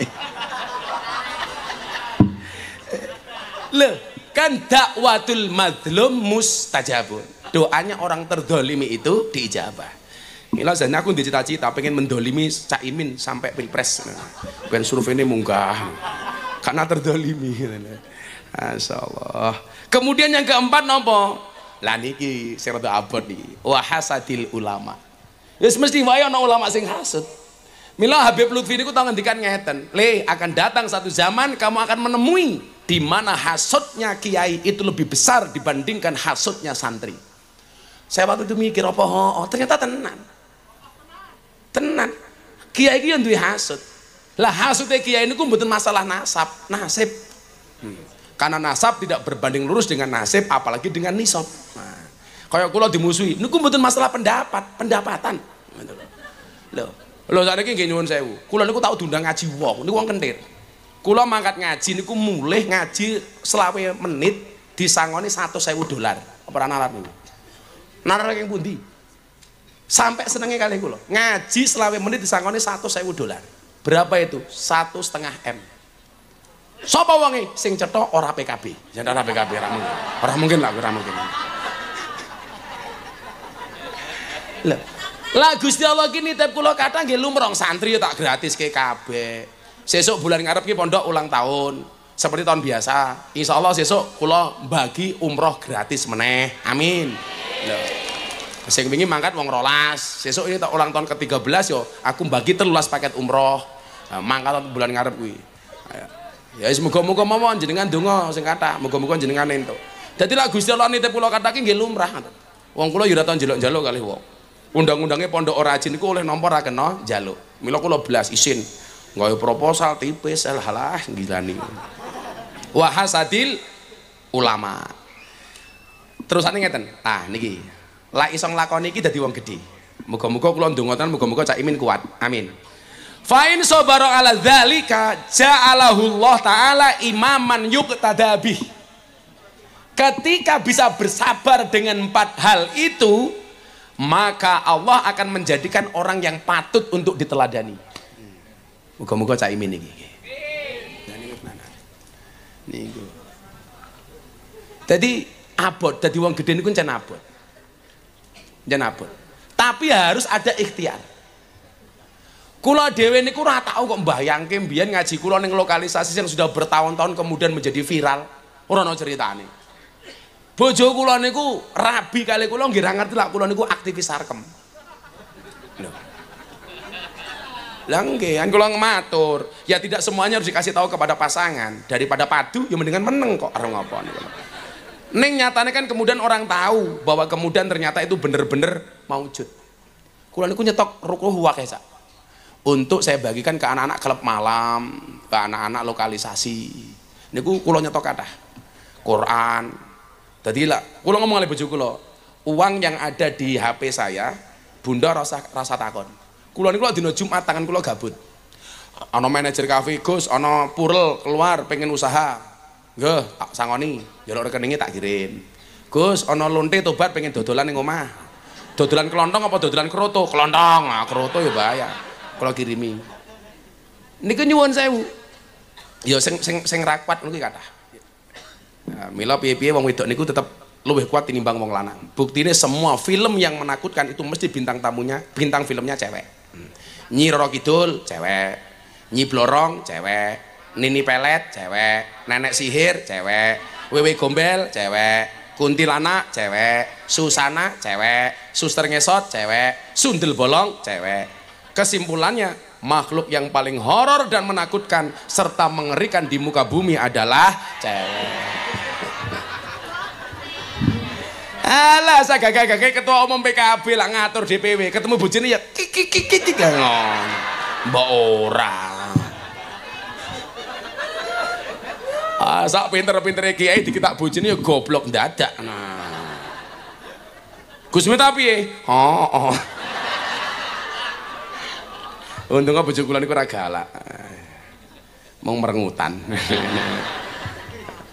Lho, kan dakwatul mazlum mustajabun. Doanya orang terdolimi itu diijabah. Mila jane aku cita-cita pengen mendolimi Cak Imin sampai pilpres. Ben surveinya munggah. Karena terdolimi. Masyaallah. Kemudian yang keempat nopo? Lah niki sing rada abot niki. Wa hasadil ulama. Ya mesti wae ana ulama sing hasud. Mila Habib Lutfi niku tau ngendikan ngeten, "Le, akan datang satu zaman kamu akan menemui di mana hasutnya kiai itu lebih besar dibandingkan hasutnya santri." Saya waktu itu mikir apa, ternyata tenan. Tenan. Kiai iki yang duwe hasud. Lah hasudnya kiai niku mboten masalah nasab, nasib. Karena nasab tidak berbanding lurus dengan nasib, apalagi dengan nisab. Nah, kayak kula dimusuhi, niku mboten masalah pendapatan. Lho sakniki nggih nyuwun sewu. Kula niku tau diundang ngaji wong, niku wong kentir. Kula mangkat ngaji niku mulih ngaji selawe menit disangoni $100.000. Apa ora nalar niku? Nalar yang pundi? Sampai senenge kali kula. Ngaji selawe menit disangoni $100.000. Berapa itu? 1,5 M. Sapa wonge sing cetha ora PKB. Yen ora PKB ora mungkin lah, ora mungkin. Lah Gusti Allah ki nitip kula kathah nggih lumrah santri ya tak gratis ke kabeh. Sesuk bulan ngarep ki pondok ulang tahun. Seperti tahun biasa. Insyaallah sesuk kula bagi umroh gratis meneh. Amin. Lho. Sing wingi mangkat wong 12. Sesuk ini tak ulang tahun ke-13 yo aku bagi 13 paket umroh. Mangkat bulan ngarep kuwi. Ya wis muga-muga mawon jenengan donga sing kathah, muga-muga jenengan entuk. Dadi lak Gusti Allah nitip kula kathah ki nggih lumrah. Wong kula yo ora tau njaluk-njaluk kalih wong. Undang-undangnya pondok ora izin niku oleh nomor ra kena njaluk. Mila kula belas isin nggawe proposal tipis halah ngilani. Wa hasadil ulama. Terusane ngeten. Nah niki. Lah iso nglakoni iki dadi wong gedhe. Muga-muga kula ndonga tenan muga-muga Cak Imin kuat. Amin. Fa in sabara ala dzalika ja'alahu Allah taala imaman yuqtada bih. Ketika bisa bersabar dengan 4 hal itu, maka Allah akan menjadikan orang yang patut untuk diteladani. Muga-muga Cak Imin iki. Niku. Jadi abot, dadi wong gedhe niku jan abot. Jan abot. Tapi harus ada ikhtiar. Kula dhewe niku ora tau kok mbayangke mbiyen ngaji kula ning lokalisasi yang sudah bertahun-tahun kemudian menjadi viral. Ora ono ceritane. Bojo kula niku rabi kali kula nggih ra ngerti lak kula niku aktivis sarkem. Lho. Lah nggih, kan kula ngematur, ya tidak semuanya harus dikasih tahu kepada pasangan. Daripada padu ya mendingan meneng kok arep ngopo niku. Ning nyatane kan kemudian orang tahu bahwa kemudian ternyata itu bener-bener maujud. Kula niku nyetok rukuh wae sak. Untuk saya bagikan ke anak-anak klub malam, ke anak-anak lokalisasi. Niku kula nyetok kathah. Quran. Dadi lah, kula ngomong kali bojo kula, uang yang ada di HP saya, Bunda rasa takon. Kula niku dina Jumat tangan kula gabut. Ana manajer kafe, Gus, ana purel keluar pengen usaha. Nggih, tak sangoni, njaluk rekeninge tak kirim. Gus, ana lonte tobat pengen dodolan ning omah. Dodolan kelontong apa dodolan kroto? Kelontong. Nah, kroto ya bahaya. Kalau kirimi. Niku nyuwun sewu. Ya sing ra kuat niku kathah. Nah, mila piye-piye wong wedok niku tetep luwih kuat tinimbang wong lanang. Buktine semua film yang menakutkan itu mesti bintang tamunya, bintang filmnya cewek. Nyi Roro Kidul cewek, Nyi Blorong cewek, Nini Pelet cewek, Nenek Sihir cewek, Wewe Gombel cewek, Kuntilanak cewek, Susana cewek, Suster Ngesot cewek, Sundel Bolong cewek. Kesimpulannya, makhluk yang paling horor dan menakutkan serta mengerikan di muka bumi adalah cewek. Alah, saya gagah-gagah ketua umum PKB lah ngatur DPW, ketemu bojone ya kikik ngon. Mbak ora. Sak pinter-pintere kiai dikitak bojone ya goblok ndadak. Nah. Gus Miftah piye? Oh. Untungnya bojo kula niku ora galak. Mau merengutan.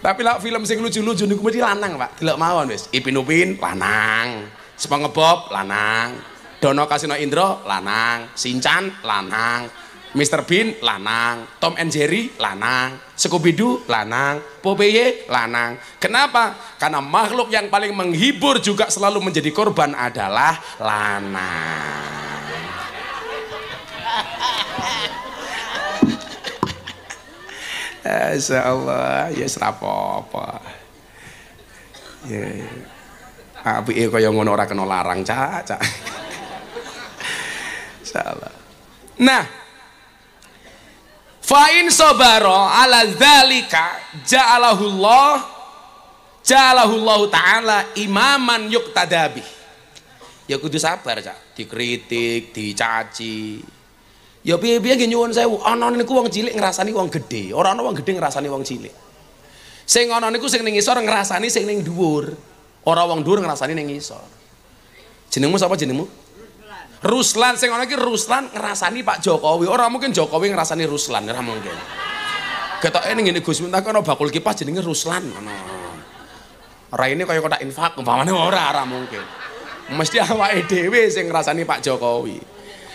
Tapi lah film sing lucu-lucu niku mesti lanang, Pak. Delok mawon wis. Ipin Upin lanang, SpongeBob lanang, Dono Kasino Indro lanang, Shinchan lanang, Mr. Bean lanang, Tom and Jerry lanang, Scooby Doo lanang, Popeye lanang. Kenapa? Karena makhluk yang paling menghibur juga selalu menjadi korban adalah lanang. Insyaallah ya apa-apa. Ya. Apike kaya ngono ora kena larang, Cak. Insyaallah. Nah, Fa in sabara ala dzalika ja'alahullahu ta'ala imaman yuqtadabi. Ya kudu sabar cak, dikritik, dicaci. Ya piye-piye nggih nyuwun sewu, ana niku wong cilik ngrasani wong gedhe, ora ana wong gedhe ngrasani wong cilik. Sing ana niku sing ning ngisor ngrasani sing ning dhuwur. Ora wong dhuwur ngrasani ning ngisor. Jenengmu sapa jenengmu? Ruslan. Sing ana iki Ruslan ngrasani Pak Jokowi. Ora mungkin Jokowi ngrasani Ruslan, ora mungkin. Ketoke ning ngene Gus Miftah ana bakul kipas jenenge Ruslan ngono. Raine kaya kotak infak umpamane ora mungkin. Mesti awake dhewe sing ngrasani Pak Jokowi.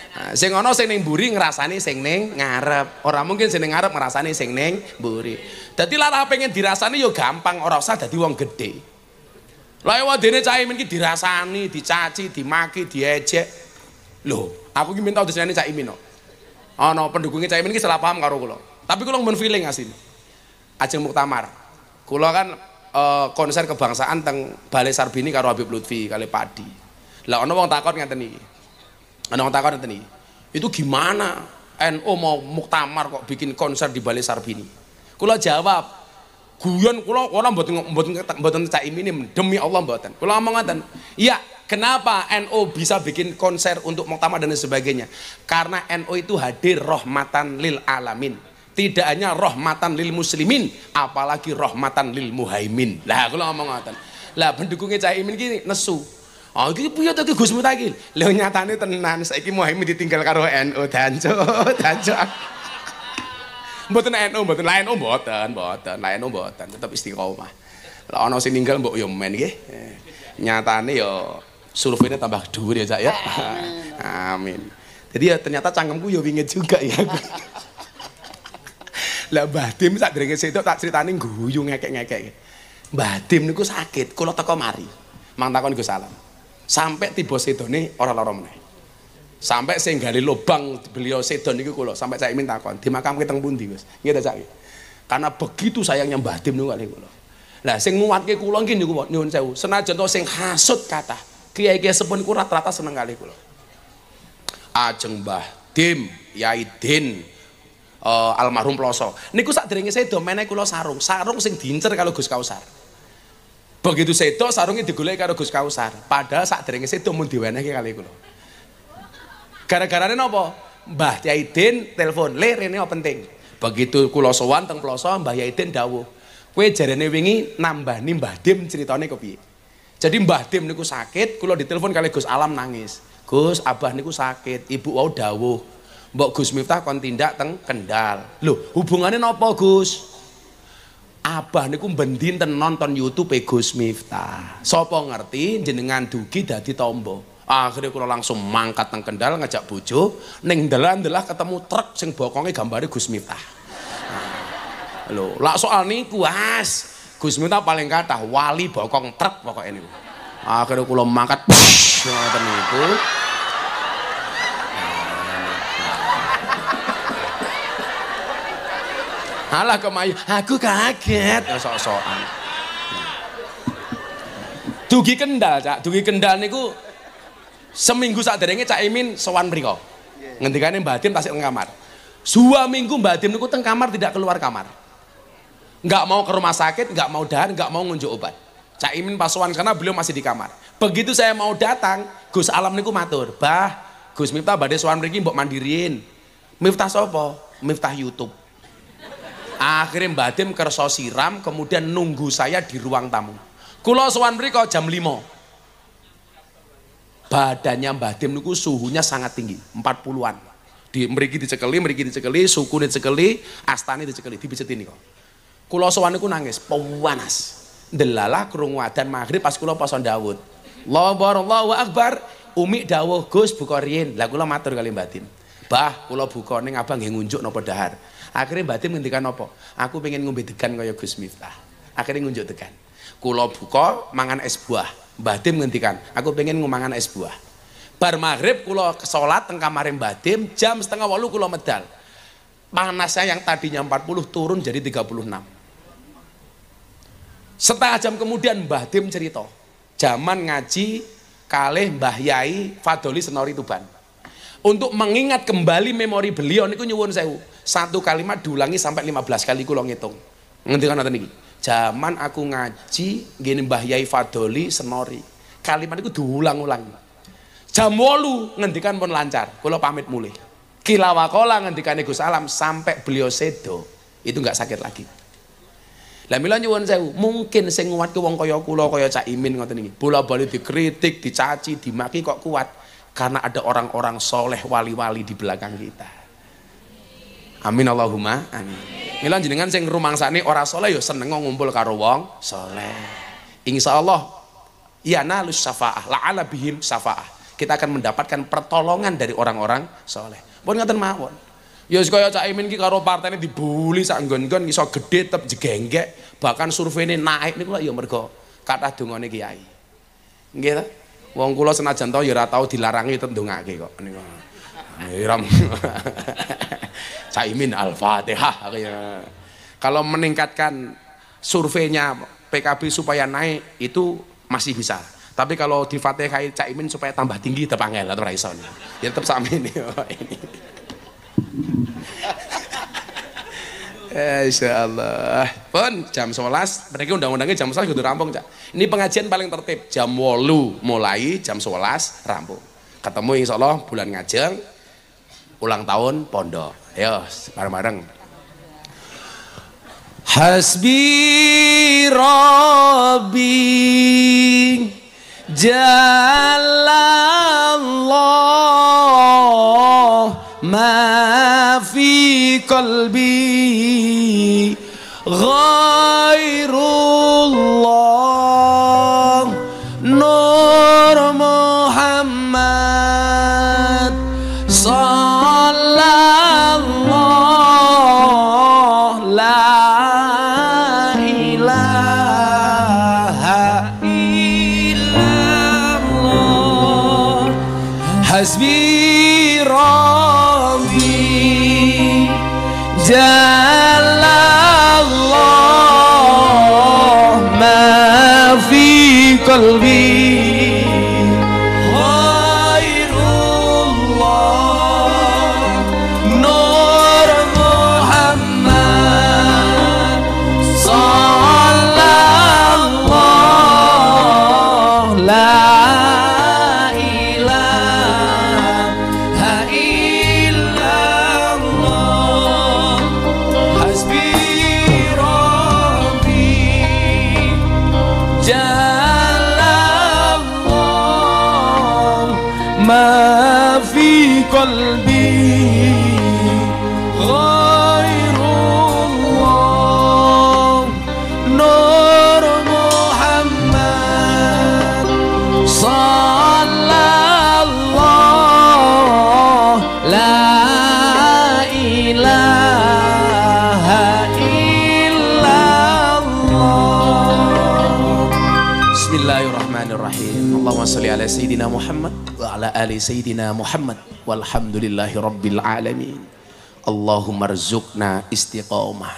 Nah, sing ana sing ning mburi ngrasani sing ning ngarep. Ora mungkin sing ning ngarep ngrasani sing ning mburi. Dadi lara pengen dirasani ya gampang, ora usah dadi wong gedhe. Lah wadene Cak Imin iki dirasani, dicaci, dimaki, diejek. Loh, aku ki minta diseneni Cak Imin kok. Ana pendukungnya Cak Imin iki salah paham karo kula. Tapi kula mun feeling asline. Ajeng muktamar. Kula kan konser kebangsaan teng Balai Sarbini karo Habib Lutfi kali Padi. Lah ana wong takon ngeten iki. Ana wong takon ngeten iki. Itu gimana NU mau muktamar kok bikin konser di Balai Sarbini? Kula jawab, guyon kula ora mboten Cak Imin demi Allah mboten. Kula ngomong ngoten. Iya, kenapa NU bisa bikin konser untuk muktamar dan sebagainya? Karena NU itu hadir rahmatan lil alamin. Tidak hanya rahmatan lil muslimin, apalagi rahmatan lil muhaimin. Lah kula ngomong ngoten. Lah pendukungnya Cak Imin iki nesu. Oh iki piye to ki Gus Miftah iki? Lha nyatane tenan saiki muhaimin ditinggal karo NU danco. Mboten NU, mboten lain mboten, tetep istiqomah. Lah ana sing ninggal mbok yo men nggih. Nyatane yo surveinya tambah dhuwur ya Cak ya. Amin. Jadi ya ternyata cangkemku yo wingit juga ya. Lah Mbah Dim sak derenge setok tak critani guyu ngekek-ngekek. Mbah Dim niku sakit, kula teko mari. Mang takon Gus Salam. Sampai tiba sedone ora lara meneh. Sampai sing gali lubang beliau sedon niku kula, sampai Cak Imin takon, dimakamke teng pundi, Gus? Nggih ta Cak? Karena begitu sayangnya Mbah Dim niku kali kula. Lah sing nguwatke kula nggih niku nyuwun sewu. Senajan to sing hasud kathah, kiai-kiai sepun niku rata-rata seneng kali kula. Ajeng Mbah Dim, Yai Din, almarhum Ploso niku sakderenge sedo meneh kula sarung sing diincer kalau Gus Kausar. Begitu sedo sarungnya digoleki karo Gus Kausar, padahal sakderenge sedo mun diwenehke kali kula. Gara-garane napa? Mbah Yaidin telepon, "Le rene penting." Begitu kula sowan teng Ploso, Mbah Yaidin dawuh, "Kowe jarene wingi nambani Mbah Dim ceritane kepiye?" Jadi Mbah Dim niku sakit, kula ditelepon kali Gus Alam nangis. "Gus, abah niku sakit, ibu wau dawuh mbok Gus Miftah kon tindak teng Kendal." Lho, hubungannya napa Gus? Abah niku bendinten nonton YouTube Gus Miftah. Sapa ngerti jenengan dugi dadi tombo. Akhirnya kula langsung mangkat teng Kendal ngajak bojo, ning dalan-dalan ketemu truk sing bokonge gambare Gus Miftah. Lho, lak soal niku Gus Miftah paling kathah wali bokong truk pokoke niku. Akhirnya kula mangkat ngoten niku. Alah kemayu, aku kaget, sok-sokan. Dugi Kendal, Cak. Dugi Kendal niku seminggu saderenge Cak Imin sowan mriko. Ngendikane Mbah Dim tasik teng kamar. 2 minggu Mbah Dim niku teng kamar tidak keluar kamar. Enggak mau ke rumah sakit, enggak mau dahan, enggak mau ngunjuk obat. Cak Imin pas sowan karena beliau masih di kamar. Begitu saya mau datang, Gus Alam niku matur, "Bah, Gus Miftah badhe sowan mriki mbok mandiriin." Miftah sapa? Miftah YouTube. Akhirnya Mbah Dim kerso siram, kemudian nunggu saya di ruang tamu. Kula sowan mriko jam 5. Badannya Mbah Dim niku suhunya sangat tinggi, 40-an. Di mriki dicekeli, sukune dicekeli, astane dicekeli, dipiceti niku. Kula sowan niku nangis, panas. Ndelalah krungu adzan maghrib pas kula poso Daud. Allahu akbar, umi dawuh Gus buka riyin. Lah kula matur kali Mbah Dim. "Bah, kula buka ning abang nggih ngunjuk napa dahar." Akhirnya Mbah Dim ngendikan apa? "Aku pengen ngombe degan kaya Gus Miftah." Akhirnya ngunjuk degan. Kula buka mangan es buah. Mbah Dim ngendikan, "Aku pengen ngomangan es buah." Bar maghrib kula salat teng kamare Mbah Dim, jam 7:30 kula medal. Panasnya yang tadinya 40 turun jadi 36. Setengah jam kemudian Mbah Dim cerita, zaman ngaji kalih Mbah Yai Fadoli Senori Tuban. Untuk mengingat kembali memori beliau niku nyuwun sewu. Satu kalimat diulangi sampai 15 kali kula ngitung. Ngendikan ngoten niki. Zaman aku ngaji ngene Mbah Yai Fadoli Senori. Kalimat itu diulang-ulang. Jam 8 ngendikan pun lancar. Kula pamit mulih. Kila wakola ngendikane Gus Alam sampai beliau sedo. Itu enggak sakit lagi. Lah mila nyuwun sewu, mungkin sing kuat ku wong kaya kula kaya Cak Imin ngoten iki. Bola-bali dikritik, dicaci, dimaki kok kuat. Karena ada orang-orang soleh wali-wali di belakang kita. Amin Allahumma amin. Mila jenengan sing rumangsane ora soleh ya seneng ngumpul karo wong soleh. Insyaallah ya nalus syafaah la'ala bihim syafaah. Kita akan mendapatkan pertolongan dari orang-orang soleh. Pun ngoten mawon. Ya kaya Cak Imin ki karo partene dibuli sak nggon-nggon iso gedhe tetep jegenggek, bahkan surveinya naik niku ya mergo kathah dongane kiai. Nggih ta? Wong kula senajan to ya ora tau dilarangi tetep ndongake kok niku. Iram. Cak Imin Al-Fatihah kaya. Kalau meningkatkan surveinya PKB supaya naik itu masih bisa. Tapi kalau di Fatihah Cak Imin supaya tambah tinggi tetep angel ora iso. Ya tetep sami ini. Insyaallah. Pun jam 11, mereka undang-undangnya jam 11 kudu rampung, Cak. Ini pengajian paling tertib, jam 8 mulai, jam 11 rampung. Ketemu insyaallah bulan Ngajeng ulang tahun pondok. Ayo bareng-bareng. Hasbi Rabbi Jalallah ma fi qalbi ghairullah Nur Muhammad sallallahu la ilaha illallah hasbi rabbi jalallah ma fi qalbi Allahumma sholli ala sayyidina Muhammad wa ala ali sayyidina Muhammad walhamdulillahi rabbil alamin. Allahumma rzuqna istiqamah.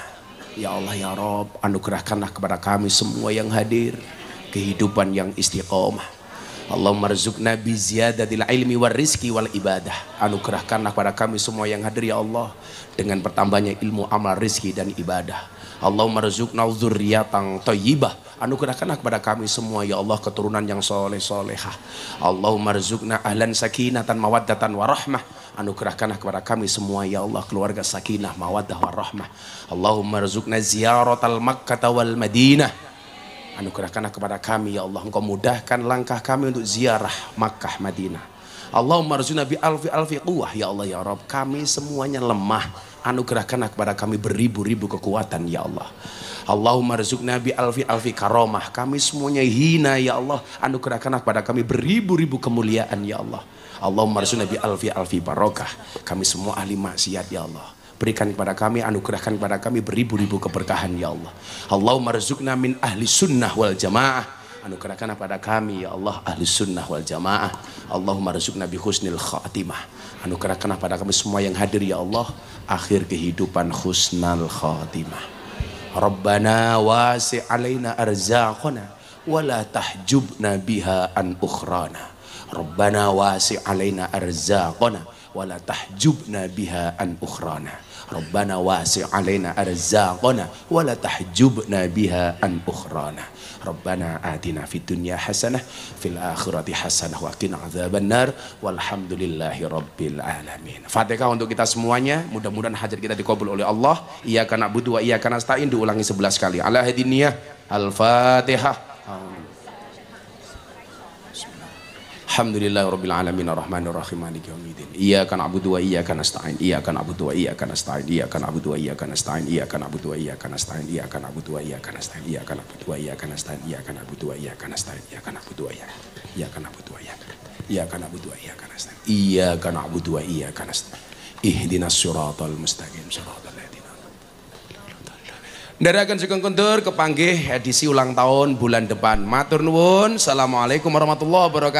Ya Allah ya Rabb, anugerahkanlah kepada kami semua yang hadir kehidupan yang istiqamah. Allahumma rzuqna bi ziyadatil ilmi war rizki wal ibadah. Anugerahkanlah kepada kami semua yang hadir ya Allah dengan bertambahnya ilmu, amal, rizki dan ibadah. Allahumma rzuqna dzurriyyatan thayyibah. Anugerahkanlah kepada kami semua ya Allah keturunan yang soleh solehah. Allahumma rzuqna ahlan sakinatan mawaddatan warahmah. Anugerahkanlah kepada kami semua ya Allah keluarga sakinah mawaddah warahmah. Allahumma rzuqna ziyaratal Makkah wal Madinah. Anugerahkanlah kepada kami ya Allah, engkau mudahkan langkah kami untuk ziarah Makkah Madinah. Allahumma rzuqna bi alfi quwwah. Ya Allah ya Rabb, kami semuanya lemah, anugerahkanlah kepada kami beribu-ribu kekuatan ya Allah. Allahumma rzuqna bi alfi karamah. Kami semuanya hina ya Allah, anugerahkanlah kepada kami beribu-ribu kemuliaan ya Allah. Allahumma rzuqna bi alfi barakah. Kami semua ahli maksiat ya Allah, berikan kepada kami, anugerahkan kepada kami beribu-ribu keberkahan ya Allah. Allahumma rzuqna min ahli sunnah wal jamaah. Anugerahkan kepada kami ya Allah ahli sunnah wal jamaah. Allahumma rzuqna bi husnil khatimah. Anugerahkan kepada kami semua yang hadir ya Allah akhir kehidupan husnal khatimah. Rabbana wasi' alaina arzaqana wa la tahjubna biha an ukhrana. Rabbana wasi' alaina arzaqana wa la tahjubna biha an ukhrana. Rabbana wasi' alaina arzaqana wa la tahjubna biha an ukhrana. Rabbana atina fid dunya hasanah fil akhirati hasanah wa qina adzabannar walhamdulillahi rabbil alamin. Fatihah untuk kita semuanya, mudah-mudahan hajat kita dikabul oleh Allah. Iyyaka na'budu wa iyyaka nasta'in diulangi 11 kali. Ala hadiniyah al-Fatihah. Alhamdulillahirabbil alamin arrahmanir rahim maliki yaumiddin. Iyyaka na'budu wa iyyaka nasta'in. Iyyaka na'budu wa iyyaka nasta'in. Iyyaka na'budu wa iyyaka nasta'in. Iyyaka na'budu wa iyyaka nasta'in. Iyyaka na'budu wa iyyaka nasta'in. Iyyaka na'budu wa iyyaka nasta'in. Iyyaka na'budu wa iyyaka nasta'in. Iyyaka na'budu wa iyyaka. Iyyaka na'budu wa iyyaka. Iyyaka na'budu wa iyyaka nasta'in. Iyyaka na'budu wa iyyaka nasta'in. Ihdinas siratal mustaqim siratal ladzina. Ndarakan sugeng kondur kepanggih edisi ulang tahun bulan depan. Matur nuwun. Assalamualaikum warahmatullahi wabarakatuh.